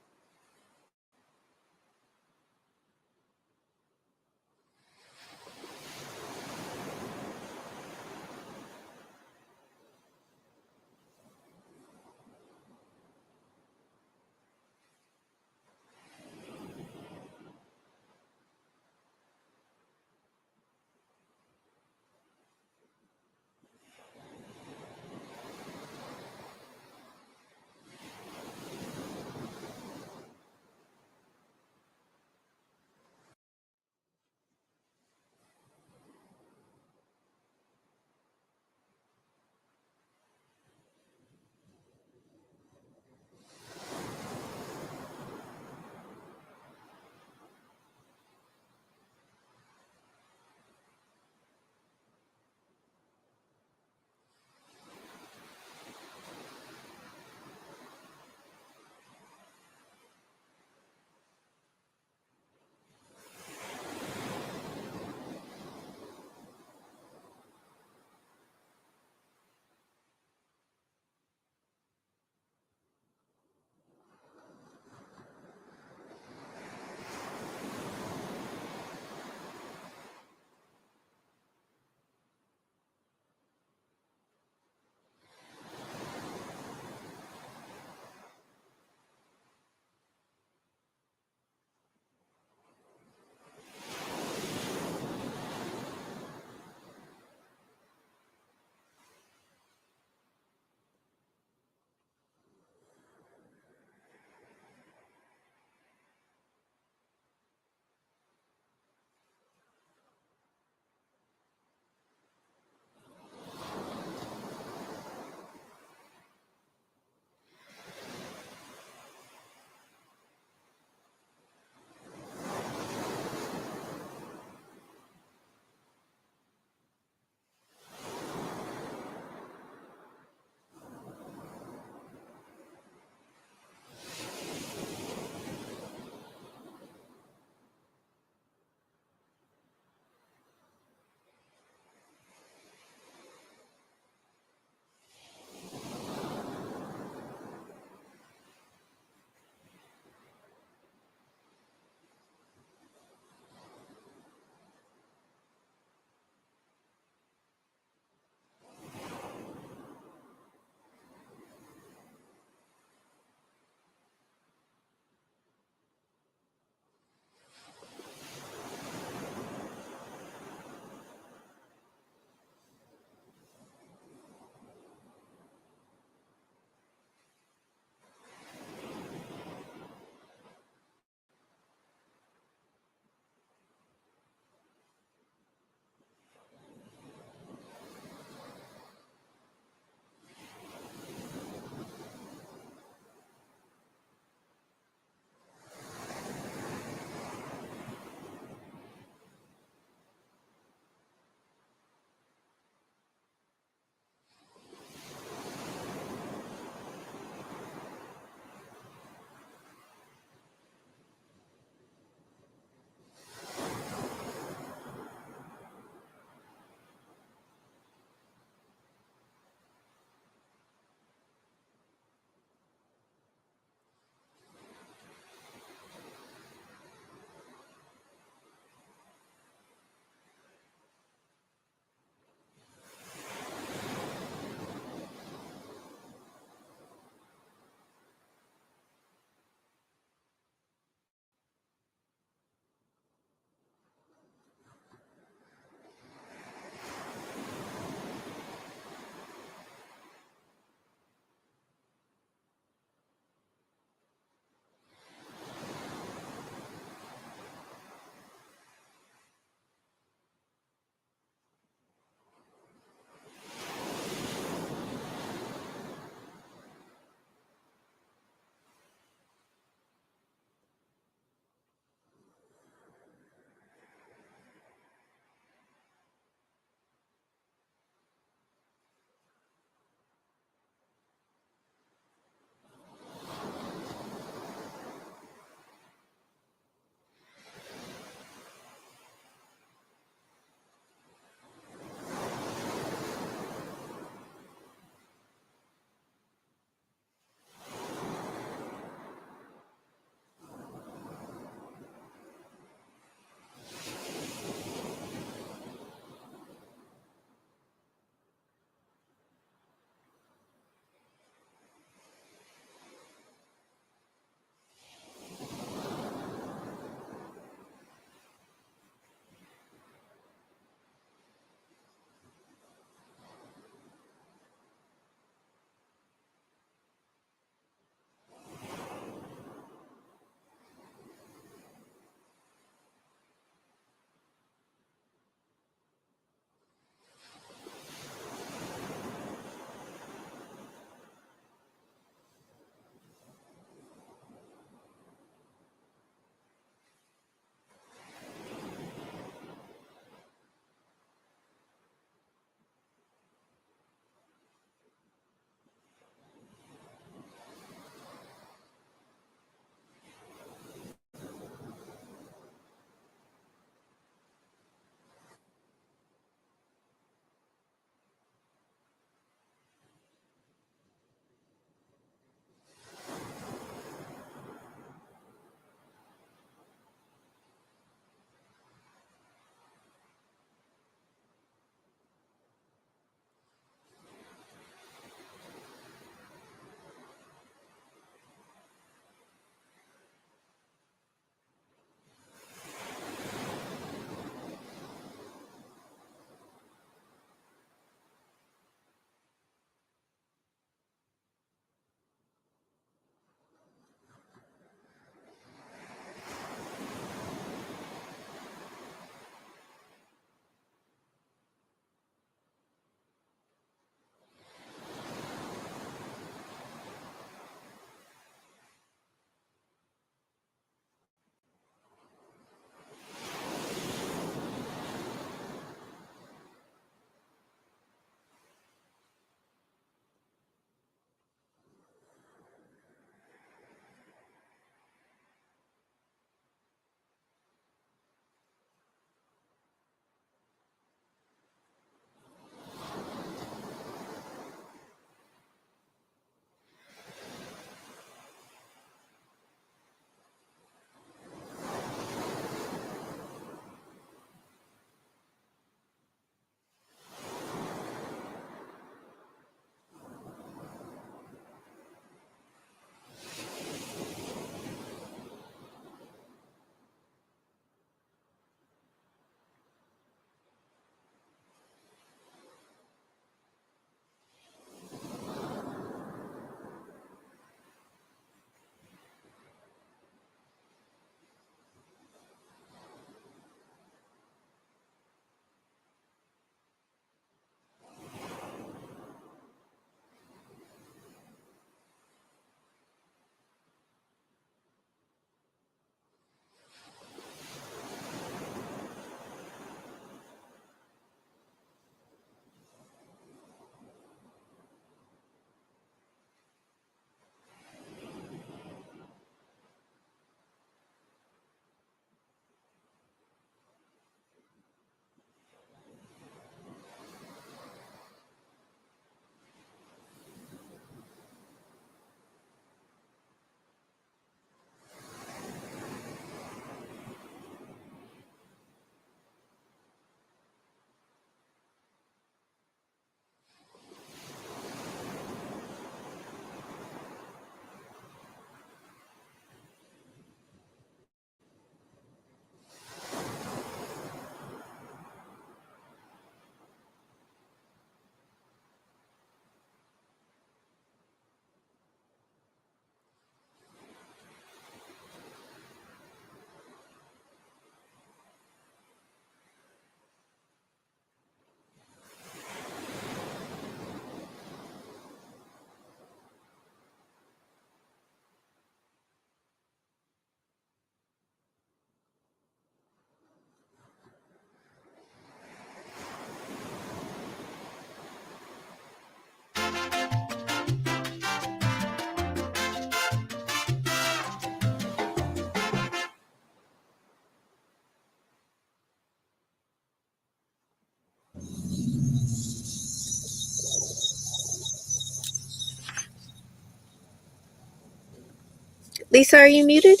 Lisa, are you muted?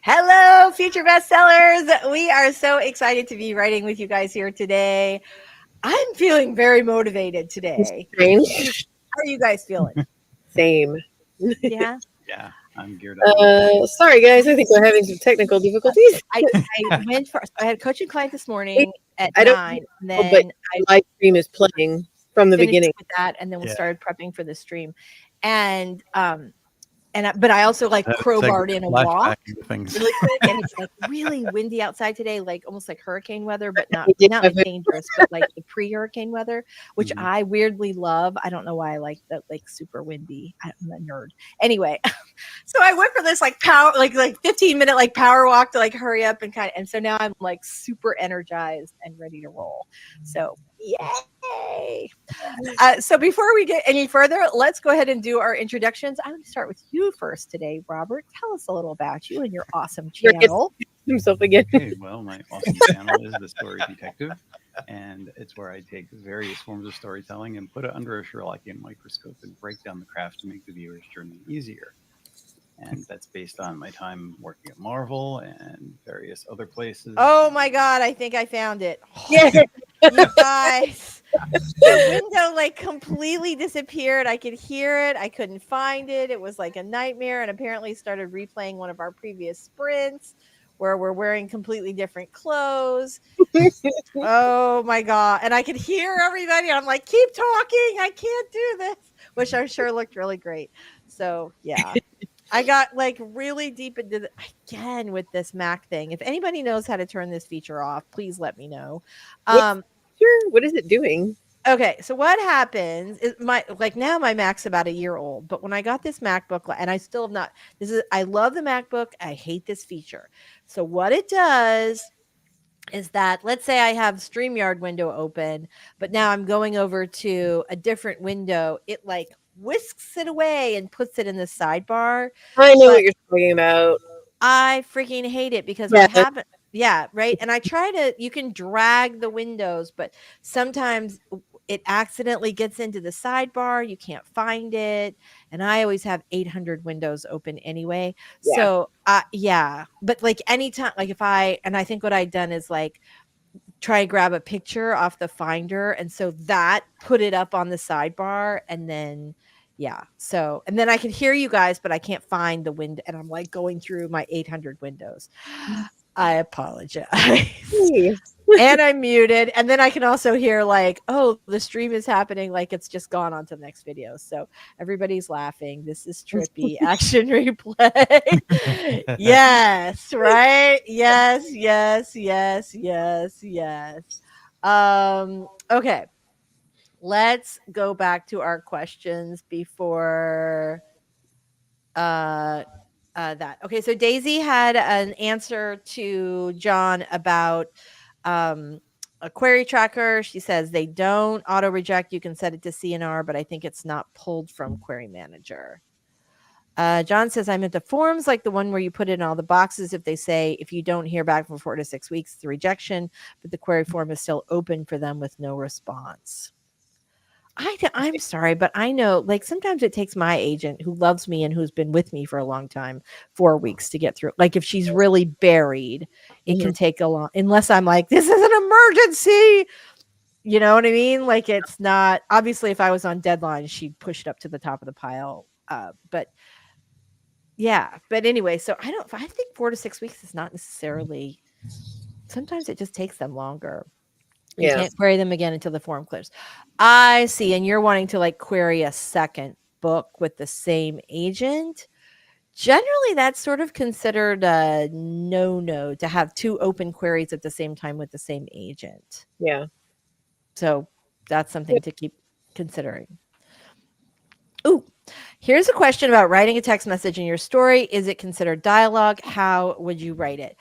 Hello, Future Bestsellers. We are so excited to be writing with you guys here today. I'm feeling very motivated today. Strange. How are you guys feeling? Same. Yeah. Yeah, I'm geared up. Sorry guys, I think we're having some technical difficulties. I went for, I had a coaching client this morning at I don't 9, and know, but then I live stream is playing from the finished beginning. with that, and then we Yeah. started prepping for the stream. And but I also like It's like crowbarred in a walk flashbacking to things. really quick, and it's like really windy outside today, like almost like hurricane weather, but not Yeah, like dangerous, but like the pre-hurricane weather, which Mhm. I weirdly love. I don't know why I like that, like super windy. I'm a nerd. Anyway, so I went for this like power, like 15-minute like power walk to like hurry up and so now I'm like super energized and ready to roll. So yay! So before we get any further, let's go ahead and do our introductions. I'm going to start with you first today, Robert. Tell us a little about you and your awesome channel. Himself again. Okay, well, my awesome channel is The Story Detective, and it's where I take various forms of storytelling and put it under a Sherlockian microscope and break down the craft to make the viewer's journey easier. And that's based on my time working at Marvel and various other places. Oh my God, I think I found it. Yeah. You guys, the window like completely disappeared. I could hear it. I couldn't find it. It was like a nightmare, and apparently started replaying one of our previous sprints where we're wearing completely different clothes. Oh my God. And I could hear everybody. I'm like, keep talking. I can't do this, which I'm sure looked really great. So yeah. I got like really deep into again with this Mac thing. If anybody knows how to turn this feature off, please let me know. Sure. What is it doing? Okay, so what happens is now my Mac's about a year old, but when I got this MacBook, and I still have not, I love the MacBook. I hate this feature. So what it does is that, let's say I have StreamYard window open, but now I'm going over to a different window. It like whisks it away and puts it in the sidebar. I know But what you're talking about. I freaking hate it because Yeah. what happened? Yeah, right. And I try to, you can drag the windows, but sometimes it accidentally gets into the sidebar. You can't find it. And I always have 800 windows open anyway. Yeah. So, yeah. But like anytime, like I think what I'd done is like try and grab a picture off the Finder. And so that put it up on the sidebar, and then yeah. So, and then I can hear you guys, but I can't find the window. And I'm like going through my 800 windows. I apologize. Hey. And I'm muted. And then I can also hear like, oh, the stream is happening. Like it's just gone on to the next video. So everybody's laughing. This is trippy action replay. Yes, right? Yes, yes, yes, yes, yes. Okay. Let's go back to our questions before that. Okay, so Daisy had an answer to John about a query tracker. She says they don't auto reject. You can set it to CNR, but I think it's not pulled from Query Manager. John says I'm into forms like the one where you put in all the boxes. If they say if you don't hear back for 4 to 6 weeks, it's a rejection, but the query form is still open for them with no response. I'm sorry, but I know like sometimes it takes my agent who loves me and who's been with me for a long time, 4 weeks to get through. Like if she's really buried, it can take a long, unless I'm like, this is an emergency. You know what I mean? Like it's not, obviously if I was on deadline, she'd push it up to the top of the pile. But yeah, but anyway, so I think 4 to 6 weeks is not necessarily, sometimes it just takes them longer. You can't query them again until the form clears. I see. And you're wanting to like query a second book with the same agent. Generally, that's sort of considered a no to have 2 open queries at the same time with the same agent. Yeah. So that's something to keep considering. Ooh, here's a question about writing a text message in your story. Is it considered dialogue? How would you write it?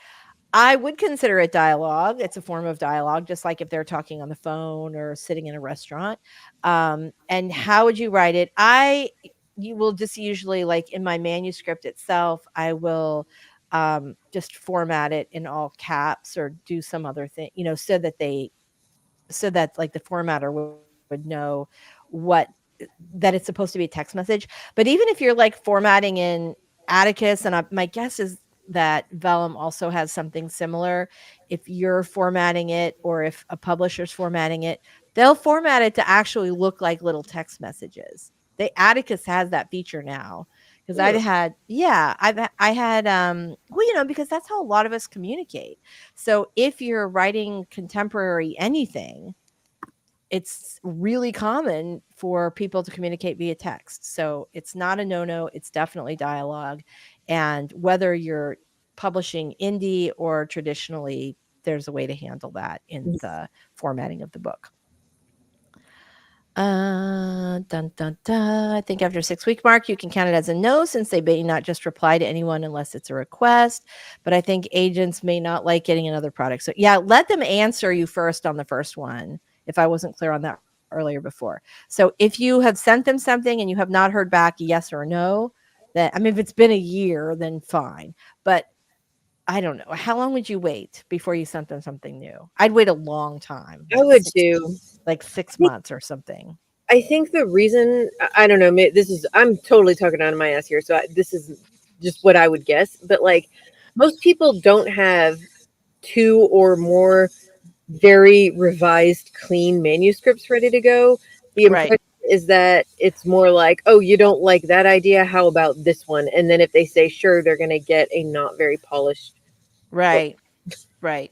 I would consider it dialogue. It's a form of dialogue, just like if they're talking on the phone or sitting in a restaurant. And how would you write it? You will just usually, like in my manuscript itself, I will just format it in all caps or do some other thing, so that they so that like the formatter would know what that it's supposed to be a text message. But even if you're like formatting in Atticus, and my guess is that Vellum also has something similar. If you're formatting it, or if a publisher's formatting it, they'll format it to actually look like little text messages. Atticus has that feature now, because Hmm. I had well, because that's how a lot of us communicate. So if you're writing contemporary anything, it's really common for people to communicate via text. So it's not a no-no, it's definitely dialogue. And whether you're publishing indie or traditionally, there's a way to handle that in the formatting of the book. Dun, dun, dun. I think after 6-week mark, you can count it as a no, since they may not just reply to anyone unless it's a request. But I think agents may not like getting another product. So yeah, let them answer you first on the first one, if I wasn't clear on that earlier before. So if you have sent them something and you have not heard back yes or no, then, I mean, if it's been a year, then fine. But I don't know. How long would you wait before you sent them something new? I'd wait a long time, I would too. like 6 months or something. I think the reason, I don't know, I'm totally talking out of my ass here, so this is just what I would guess, but like most people don't have 2 or more very revised, clean manuscripts ready to go. The Right. impression is that it's more like, oh, you don't like that idea? How about this one? And then if they say sure, they're going to get a not very polished book. Right. Right.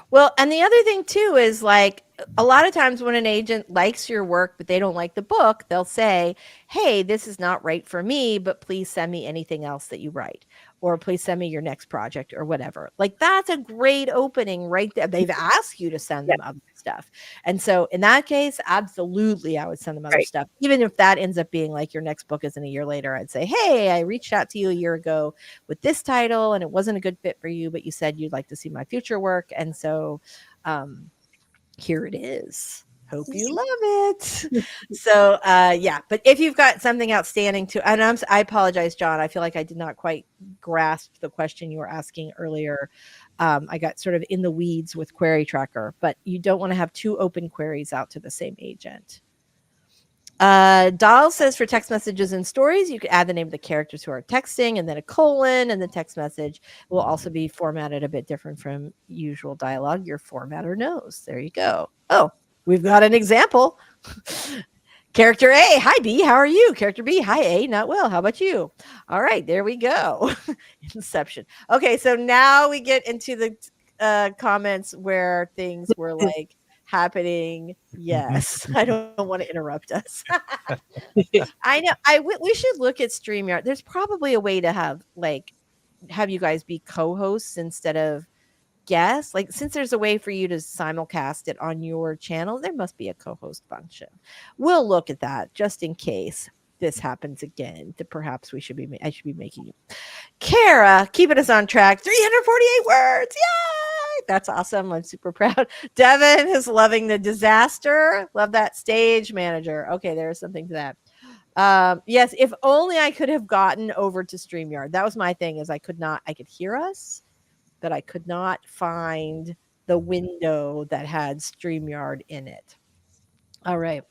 Well, and the other thing too is like a lot of times when an agent likes your work, but they don't like the book, they'll say, hey, this is not right for me, but please send me anything else that you write, or please send me your next project or whatever. Like that's a great opening right there. They've asked you to send Yeah, them other stuff. And so in that case, absolutely, I would send them other right. stuff. Even if that ends up being like your next book isn't a year later, I'd say, hey, I reached out to you a year ago with this title and it wasn't a good fit for you, but you said you'd like to see my future work. And so here it is. Hope you love it. So yeah, but if you've got something outstanding to, and I apologize, John, I feel like I did not quite grasp the question you were asking earlier. I got sort of in the weeds with Query Tracker, but you don't want to have 2 open queries out to the same agent. Dahl says for text messages and stories, you can add the name of the characters who are texting and then a colon, and the text message will also be formatted a bit different from usual dialogue. Your formatter knows. There you go. Oh, we've got an example. Character A, hi B, how are you? Character B, hi A, not well. How about you? All right, there we go. Inception. Okay, so now we get into the comments where things were like happening. Yes, I don't want to interrupt us. I know. We should look at StreamYard. There's probably a way to have you guys be co-hosts instead of guests. Like since there's a way for you to simulcast it on your channel, there must be a co-host function. We'll look at that just in case this happens again. That perhaps I should be making you. Kara, keeping us on track. 348 words. Yay! That's awesome. I'm super proud. Devin is loving the disaster. Love that stage manager. Okay, there's something to that. Yes, if only I could have gotten over to StreamYard. That was my thing, is I could hear us, but I could not find the window that had StreamYard in it. All right.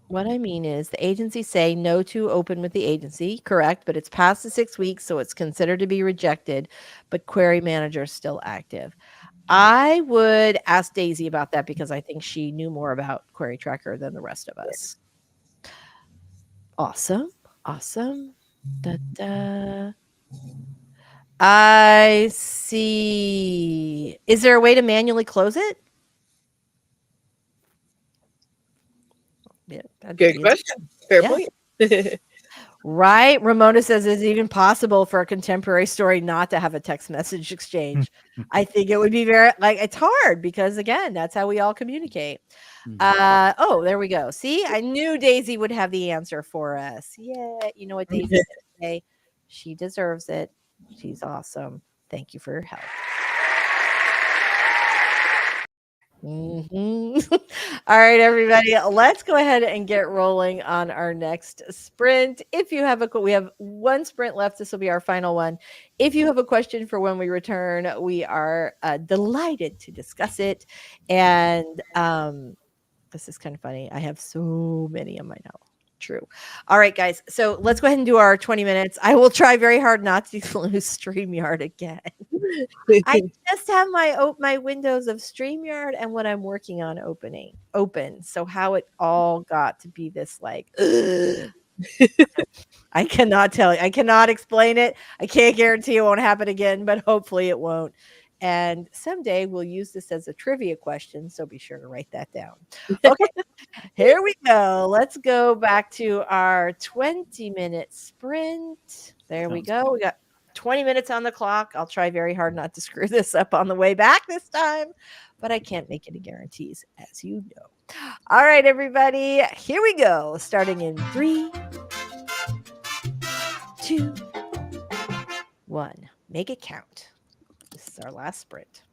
What I mean is the agency say no to open with the agency, correct, but it's past the 6 weeks, so it's considered to be rejected, but query manager is still active. I would ask Daisy about that because I think she knew more about Query Tracker than the rest of us. Awesome. Awesome. Da, da. I see. Is there a way to manually close it? Yeah, that'd Good be question. Fair yeah. point. Right. Ramona says, is it even possible for a contemporary story not to have a text message exchange? I think it would be it's hard because again, that's how we all communicate. Oh, there we go. See, I knew Daisy would have the answer for us. Yeah. You know what Daisy say? She deserves it. She's awesome. Thank you for your help. All right, everybody, let's go ahead and get rolling on our next sprint. If you have we have one sprint left. This will be our final one. If you have a question for when we return, we are delighted to discuss it. And this is kind of funny. I have so many on my note. True. All right, guys. So let's go ahead and do our 20 minutes. I will try very hard not to lose StreamYard again. I just have my windows of StreamYard and what I'm working on open. So how it all got to be this like I cannot tell you. I cannot explain it. I can't guarantee it won't happen again, but hopefully it won't. And someday we'll use this as a trivia question, so be sure to write that down. Okay, here we go. Let's go back to our 20-minute sprint. There we go. We got 20 minutes on the clock. I'll try very hard not to screw this up on the way back this time, but I can't make any guarantees, as you know. All right, everybody, here we go. Starting in 3, 2, 1. Make it count. This is our last sprint.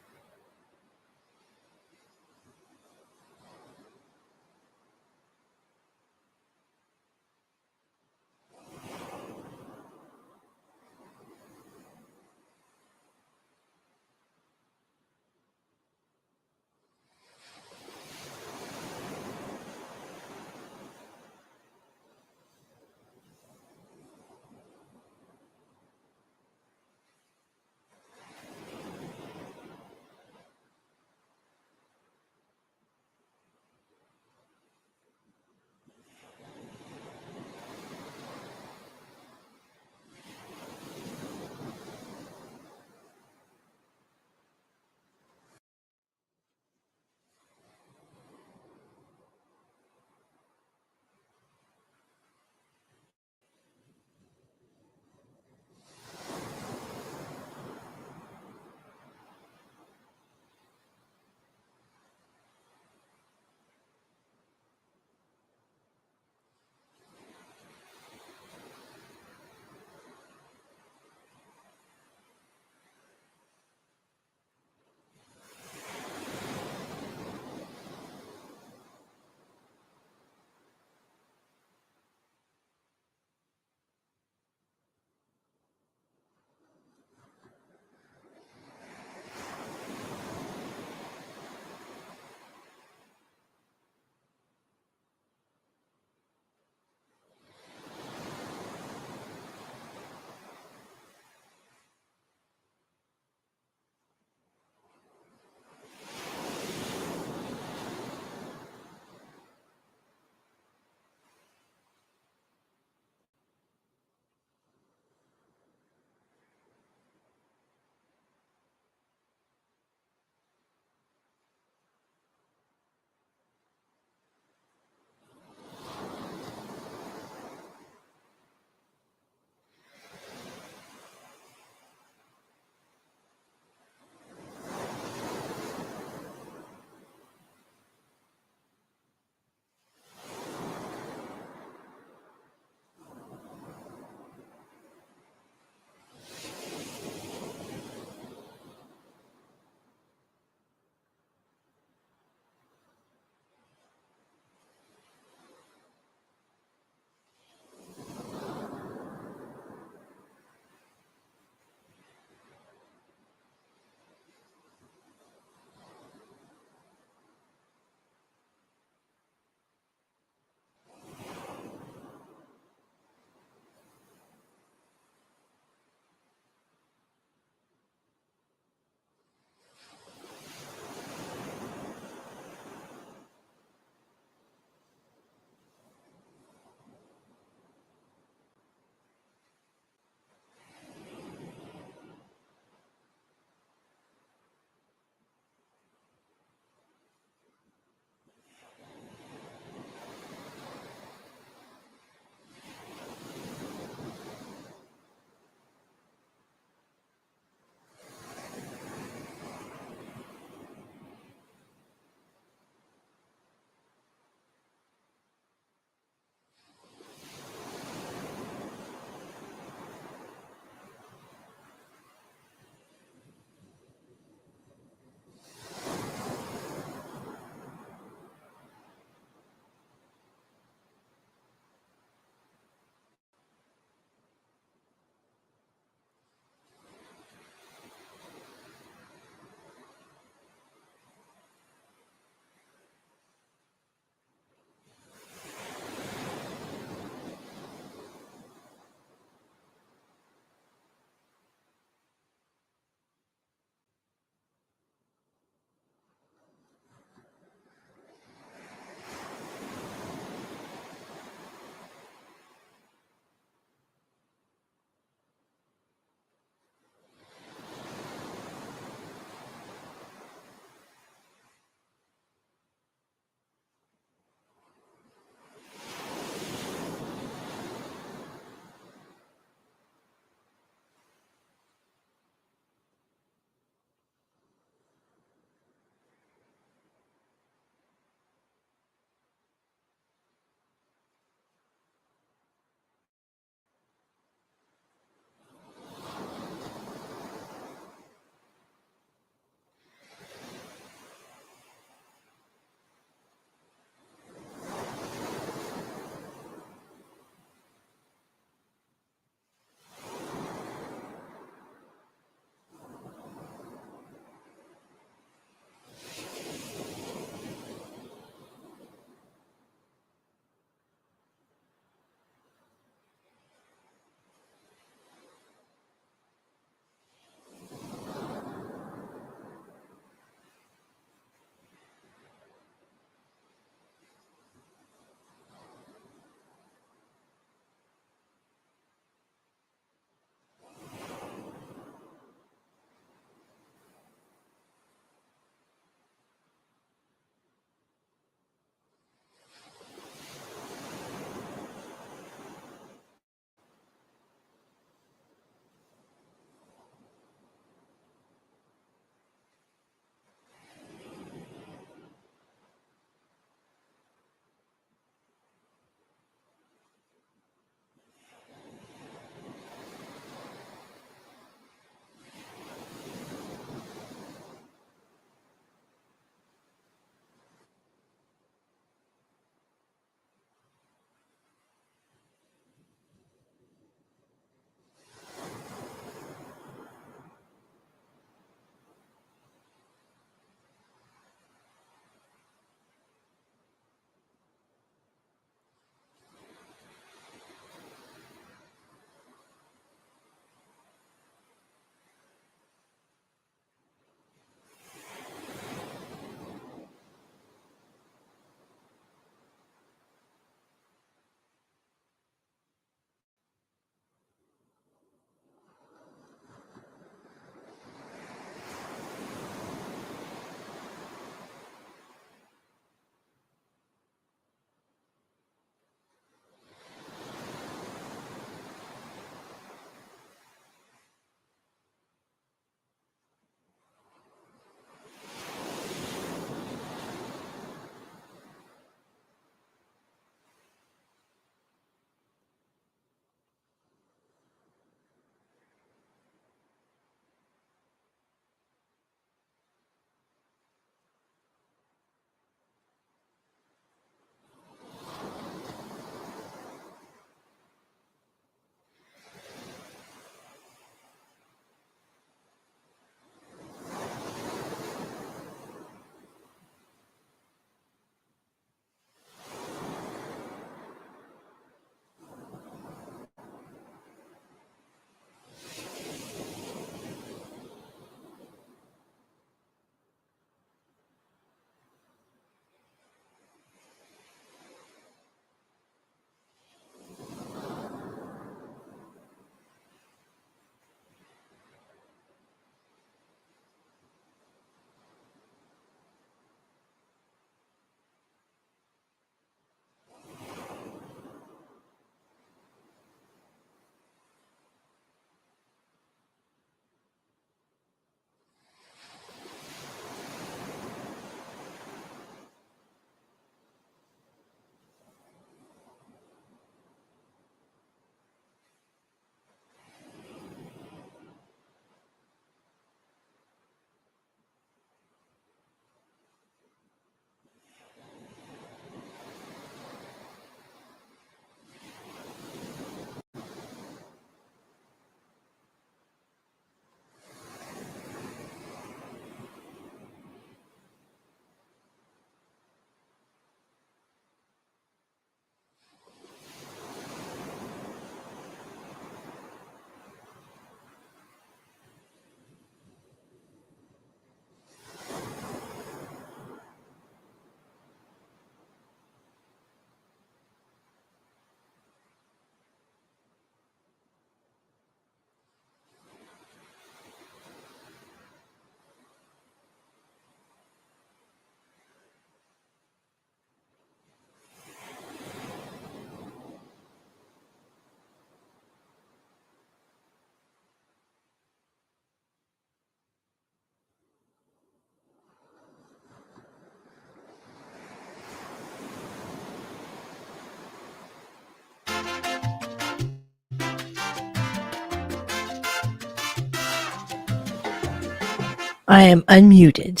I am unmuted.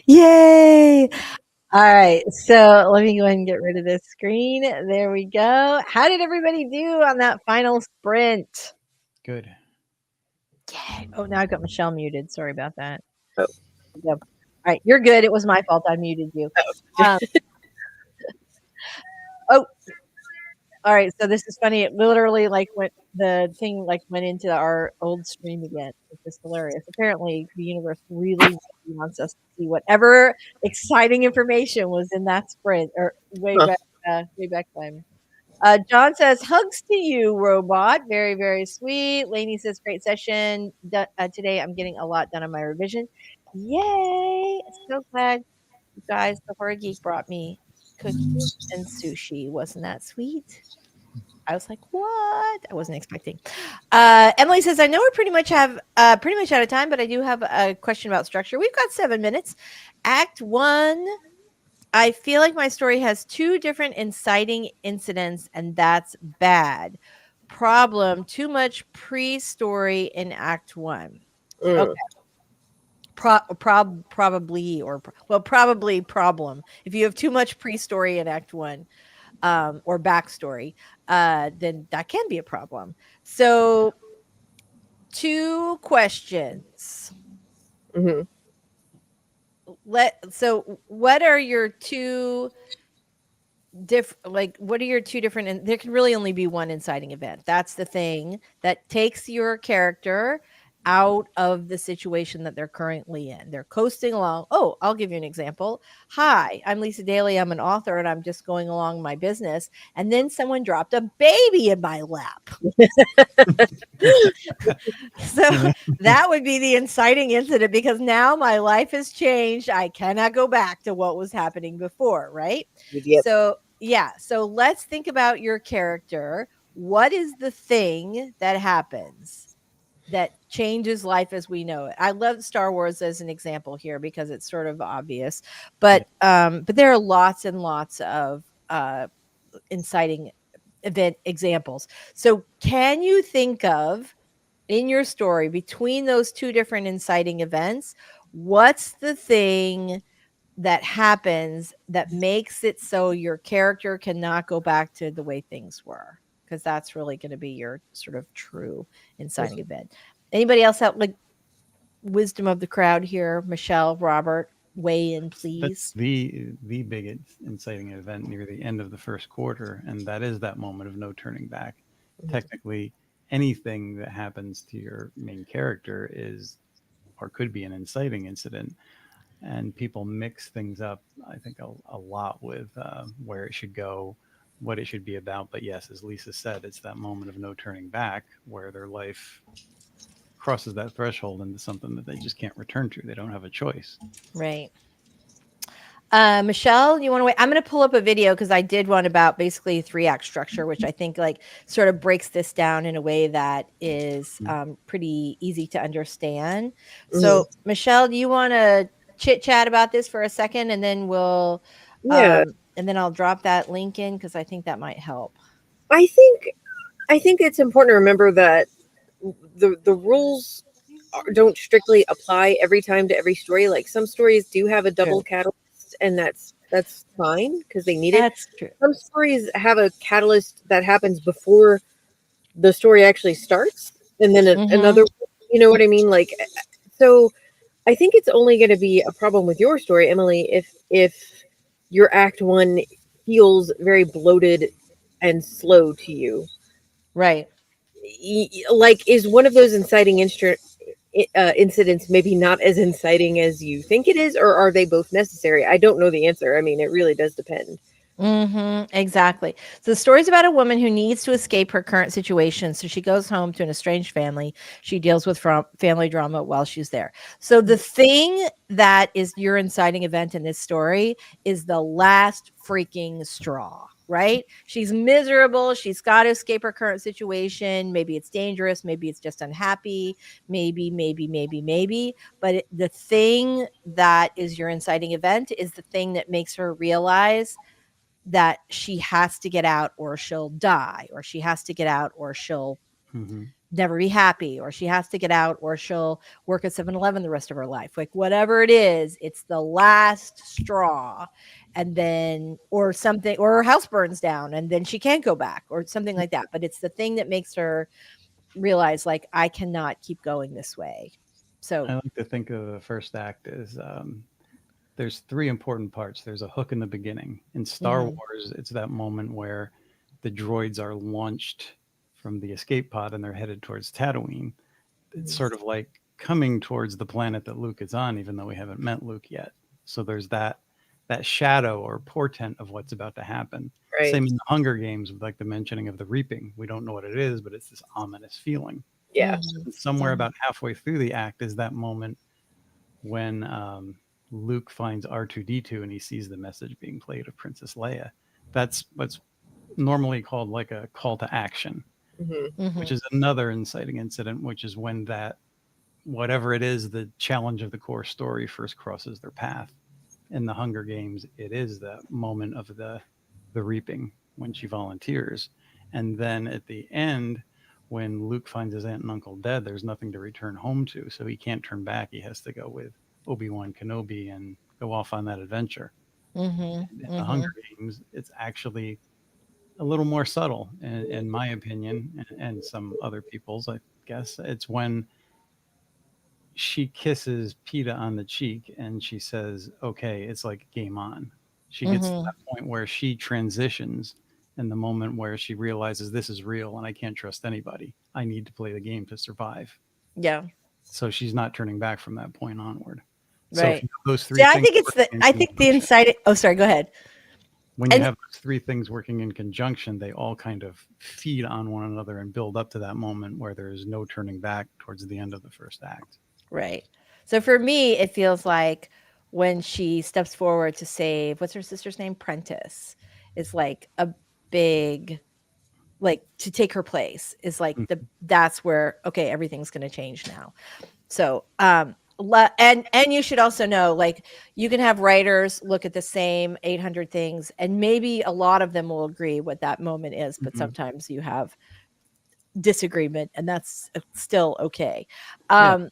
Yay! All right, so let me go ahead and get rid of this screen. There we go. How did everybody do on that final sprint? Good. Yay. Oh, now I've got Michelle muted. Sorry about that. Oh. Yep. All right, you're good. It was my fault. I muted you. Oh. Oh, all right. So this is funny. It literally went the thing went into our old stream again. It's just hilarious. Apparently, the universe really wants us to see whatever exciting information was in that sprint or way back when. John says, hugs to you, robot. Very, very sweet. Lainey says, great session. Today, I'm getting a lot done on my revision. Yay. So glad you guys, the Horror Geek brought me cookies and sushi. Wasn't that sweet? I was like, what? I wasn't expecting. Emily says, I know we're pretty much out of time, but I do have a question about structure. We've got 7 minutes. Act 1. I feel like my story has 2 different inciting incidents, and that's bad. Problem, too much pre-story in Act 1. Okay. Probably problem. If you have too much pre-story in Act 1, or backstory, then that can be a problem. So, 2 questions. Mm-hmm. So what are your 2 what are your 2 different, and there can really only be one inciting event. That's the thing that takes your character out of the situation that they're currently in. They're coasting along. Oh, I'll give you an example. Hi, I'm Lisa Daly. I'm an author and I'm just going along my business. And then someone dropped a baby in my lap. So that would be the inciting incident, because now my life has changed. I cannot go back to what was happening before, right? Yep. So, yeah. So let's think about your character. What is the thing that happens that changes life as we know it? I love Star Wars as an example here because it's sort of obvious, but there are lots and lots of inciting event examples. So can you think of, in your story, between those 2 different inciting events, what's the thing that happens that makes it so your character cannot go back to the way things were? Because that's really going to be your sort of true inciting event. Anybody else have wisdom of the crowd here? Michelle, Robert, weigh in, please. That's the big inciting event near the end of the first quarter, and that is that moment of no turning back. Mm-hmm. Technically, anything that happens to your main character is, or could be, an inciting incident. And people mix things up, I think, a lot with where it should go, what it should be about. But yes, as Lisa said, it's that moment of no turning back where their life crosses that threshold into something that they just can't return to. They don't have a choice. Right. Michelle, you want to wait? I'm going to pull up a video because I did one about basically 3-act structure, which I think sort of breaks this down in a way that is pretty easy to understand. So, Michelle, do you want to chit chat about this for a second, and then we'll, and then I'll drop that link in because I think that might help. I think it's important to remember that the rules don't strictly apply every time to every story. Like, some stories do have a double catalyst, and that's fine because they need it. That's true. Some stories have a catalyst that happens before the story actually starts, and then another, you know what I mean? Like, so I think it's only going to be a problem with your story, Emily, if your Act 1 feels very bloated and slow to you. Right. Like, is one of those inciting incidents maybe not as inciting as you think it is, or are they both necessary? I don't know the answer. I mean, it really does depend. Exactly. So the story's about a woman who needs to escape her current situation. So she goes home to an estranged family. She deals with family drama while she's there. So the thing that is your inciting event in this story is the last freaking straw, right? She's miserable. She's got to escape her current situation. Maybe it's dangerous. Maybe it's just unhappy. Maybe. But the thing that is your inciting event is the thing that makes her realize that she has to get out or she'll die, or she has to get out or she'll never be happy, or she has to get out, or she'll work at 7-Eleven the rest of her life. Like whatever it is, it's the last straw. And then, or something, or her house burns down and then she can't go back or something like that. But it's the thing that makes her realize, like, I cannot keep going this way. So, I like to think of the first act as there's three important parts. There's a hook in the beginning. In Star mhm, Wars, it's that moment where the droids are launched from the escape pod and they're headed towards Tatooine. It's mhm, sort of like coming towards the planet that Luke is on, even though we haven't met Luke yet. So there's that shadow or portent of what's about to happen. Right. Same in the Hunger Games, with like the mentioning of the reaping. We don't know what it is, but it's this ominous feeling. Yeah. mhm, And somewhere mhm, about halfway through the act is that moment when Luke finds R2D2 and he sees the message being played of Princess Leia. That's what's normally called like a call to action, Hmm. which mhm, is another inciting incident, which is when that whatever it is, the challenge of the core story first crosses their path. In the Hunger Games, it is the moment of the reaping when she volunteers, and then at the end, when Luke finds his aunt and uncle dead, there's nothing to return home to, so he can't turn back. He has to go with Obi-Wan Kenobi and go off on that adventure. mhm, And in the Hunger mhm, Games, it's actually a little more subtle, in my opinion, and some other people's, I guess. It's when she kisses Peta on the cheek and she says, "Okay, it's like game on." She gets to mhm. that point where she transitions in the moment where she realizes this is real and I can't trust anybody. I need to play the game to survive. Yeah, So she's not turning back from that point onward. So if right. you have those See, three things working in I think the conjunction, inside. Oh, sorry. Go ahead. when you And have those three things working in conjunction, they all kind of feed on one another and build up to that moment where there's no turning back towards the end of the first act. right. So for me, it feels like when she steps forward to save, what's her sister's name? Prentice, is like a big, like, to take her place is like that's where, okay, everything's going to change now. So, and you should also know, like, you can have writers look at the same 800 things, and maybe a lot of them will agree what that moment is, but Mhm. sometimes you have disagreement, and that's still okay. Yeah. Um,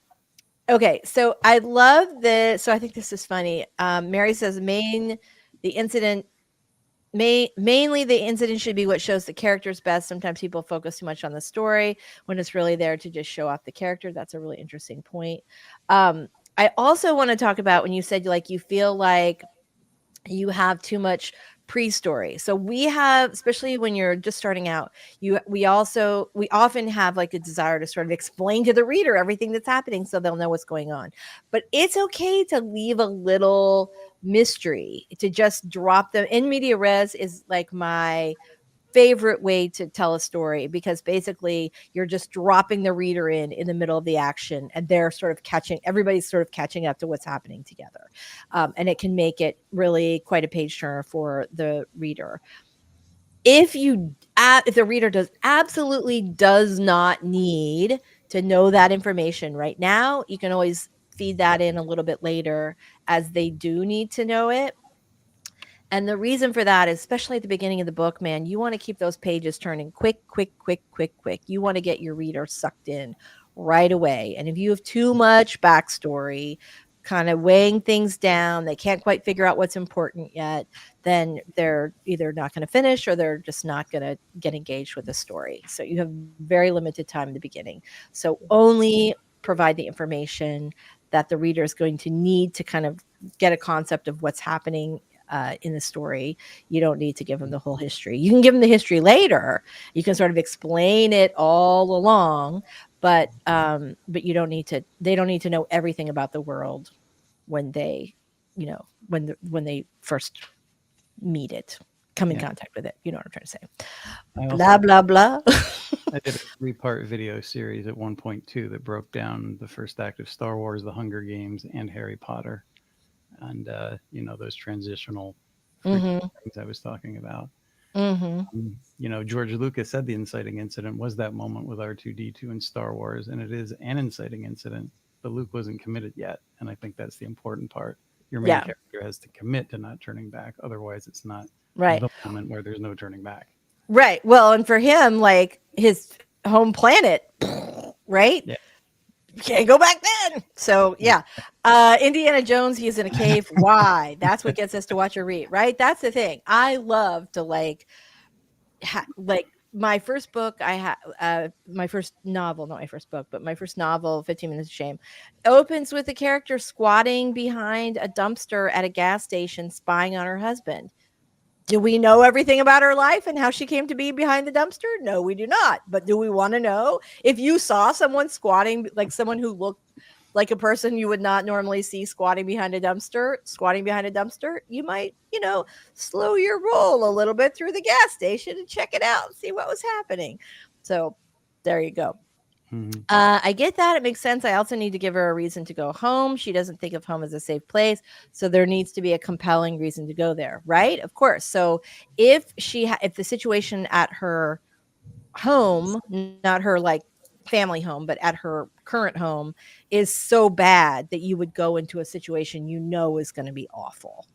okay, so I love this. So I think this is funny. Mary says, the incident mainly the incident should be what shows the characters best. Sometimes people focus too much on the story when it's really there to just show off the character. That's a really interesting point. Um, I also want to talk about when you said, like, you feel like you have too much pre-story. So we have, especially when you're just starting out, we often have like a desire to sort of explain to the reader everything that's happening so they'll know what's going on. But it's okay to leave a little mystery, to just drop them in. Media res is like my favorite way to tell a story, because basically you're just dropping the reader in the middle of the action, and they're sort of everybody's sort of catching up to what's happening together. And it can make it really quite a page turner for the reader. If the reader does not need to know that information right now, you can always feed that in a little bit later as they do need to know it. And the reason for that is, especially at the beginning of the book, man, you want to keep those pages turning quick, quick, quick, quick, quick. You want to get your reader sucked in right away. And if you have too much backstory, kind of weighing things down, they can't quite figure out what's important yet, then they're either not going to finish or they're just not going to get engaged with the story. So you have very limited time in the beginning. So only provide the information that the reader is going to need to kind of get a concept of what's happening in the story. You don't need to give them the whole history. You can give them the history later. You can sort of explain it all along, but you don't need to. They don't need to know everything about the world when they, when they first meet it, come in Yeah. contact with it. You know what I'm trying to say? I also Blah blah blah. I did a three-part video series at one point too that broke down the first act of Star Wars, The Hunger Games, and Harry Potter, and those transitional frequent Mhm. things I was talking about. Mhm. George Lucas said the inciting incident was that moment with R2D2 in Star Wars, and it is an inciting incident, but Luke wasn't committed yet, and I think that's the important part. Your main Yeah. character has to commit to not turning back, otherwise it's not Right. the moment where there's no turning back. Right. Well, and for him, like, his home planet right? Yeah. You can't go back then. So yeah, Indiana Jones, he's in a cave. Why? That's what gets us to watch or read, right? That's the thing. I love to like my first book. I had my first novel, not my first book, but my first novel, 15 Minutes of Shame, opens with a character squatting behind a dumpster at a gas station, spying on her husband. Do we know everything about her life and how she came to be behind the dumpster? No, we do not. But do we want to know? If you saw someone squatting, like someone who looked like a person you would not normally see squatting behind a dumpster, you might, slow your roll a little bit through the gas station and check it out and see what was happening. So there you go. Mm-hmm. I get that. It makes sense. I also need to give her a reason to go home. She doesn't think of home as a safe place. So there needs to be a compelling reason to go there, right? Of course. So if if the situation at her home, not her like family home, but at her current home is so bad that you would go into a situation is going to be awful,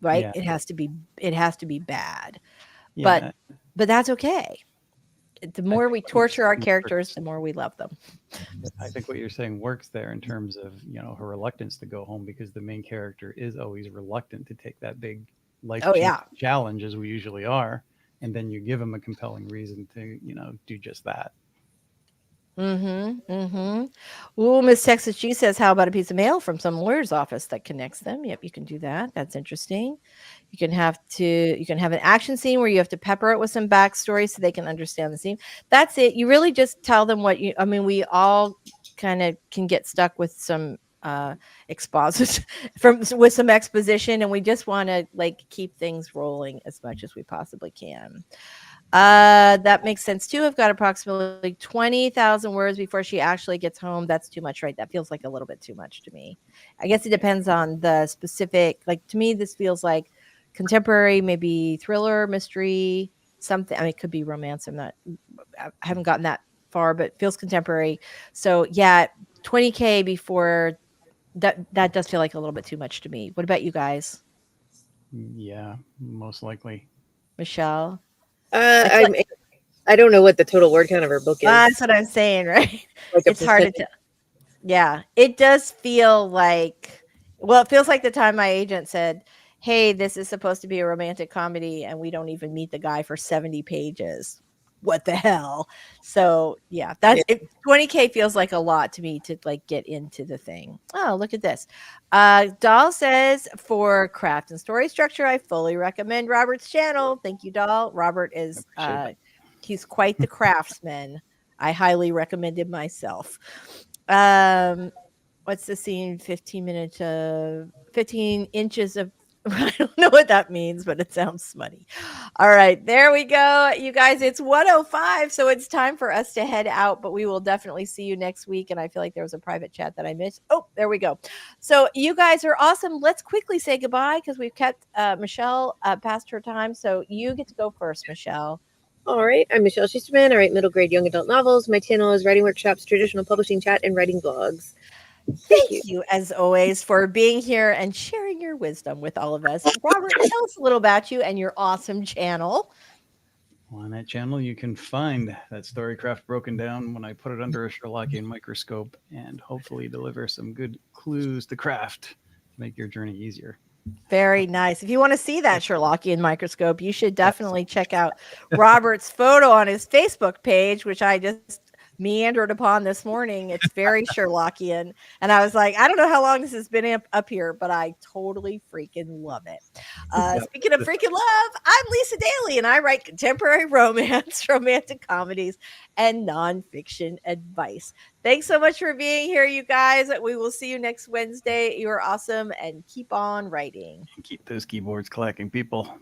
right? Yeah. It has to be bad. But Yeah. that's okay. The I more think we what you're torture our saying characters, works. the more we love them. I think what you're saying works there in terms of, her reluctance to go home, because the main character is always reluctant to take that big Oh life-changing yeah. challenge, as we usually are, and then you give him a compelling reason to, do just that. Mm-hmm. Mm-hmm. Ooh, Miss Texas G says, how about a piece of mail from some lawyer's office that connects them? Yep, you can do that. That's interesting. You can have an action scene where you have to pepper it with some backstory so they can understand the scene. That's it. You really just tell them we all kind of can get stuck with some exposit with some exposition, and we just want to keep things rolling as much as we possibly can. That makes sense too. I've got approximately 20,000 words before she actually gets home. That's too much, right? That feels like a little bit too much to me. I guess it depends on the specific, to me, this feels like contemporary, maybe thriller, mystery, something. I mean, it could be romance. I haven't gotten that far, but it feels contemporary. So yeah, 20K before that does feel like a little bit too much to me. What about you guys? Yeah, most likely. Michelle? I feel like I don't know what the total word count of her book that's is. what I'm saying, right? Like a It's hard to percentage. tell. Yeah, it does feel like, it feels like the time my agent said, "Hey, this is supposed to be a romantic comedy and we don't even meet the guy for 70 pages." What the hell? So, yeah, Yeah. 20K feels like a lot to me to get into the thing. Oh, look at this. Doll says, for craft and story structure, I fully recommend Robert's channel. Thank you, Doll. Robert I is appreciate that. he's quite the craftsman. I highly recommend him myself. Um, what's the scene? 15 inches of I don't know what that means, but it sounds smutty. All right, there we go. You guys, it's 105, so it's time for us to head out, but we will definitely see you next week. And I feel like there was a private chat that I missed. Oh, there we go. So you guys are awesome. Let's quickly say goodbye because we've kept Michelle past her time. So you get to go first, Michelle. All right. I'm Michelle Schusterman. I write middle grade young adult novels. My channel is writing workshops, traditional publishing chat, and writing blogs. Thank Thank you. you, as always, for being here and sharing your wisdom with all of us. Robert, tell us a little about you and your awesome channel. On that channel, you can find that storycraft broken down when I put it under a Sherlockian microscope, and hopefully deliver some good clues to craft to make your journey easier. Very nice. If you want to see that Sherlockian microscope, you should Yes. definitely check out Robert's photo on his Facebook page, which I just meandered upon this morning. It's very Sherlockian. And I was like, I don't know how long this has been up here, but I totally freaking love it. Yep. Speaking of freaking love, I'm Lisa Daly and I write contemporary romance, romantic comedies, and nonfiction advice. Thanks so much for being here, you guys. We will see you next Wednesday. You're awesome and keep on writing. Keep those keyboards clacking, people.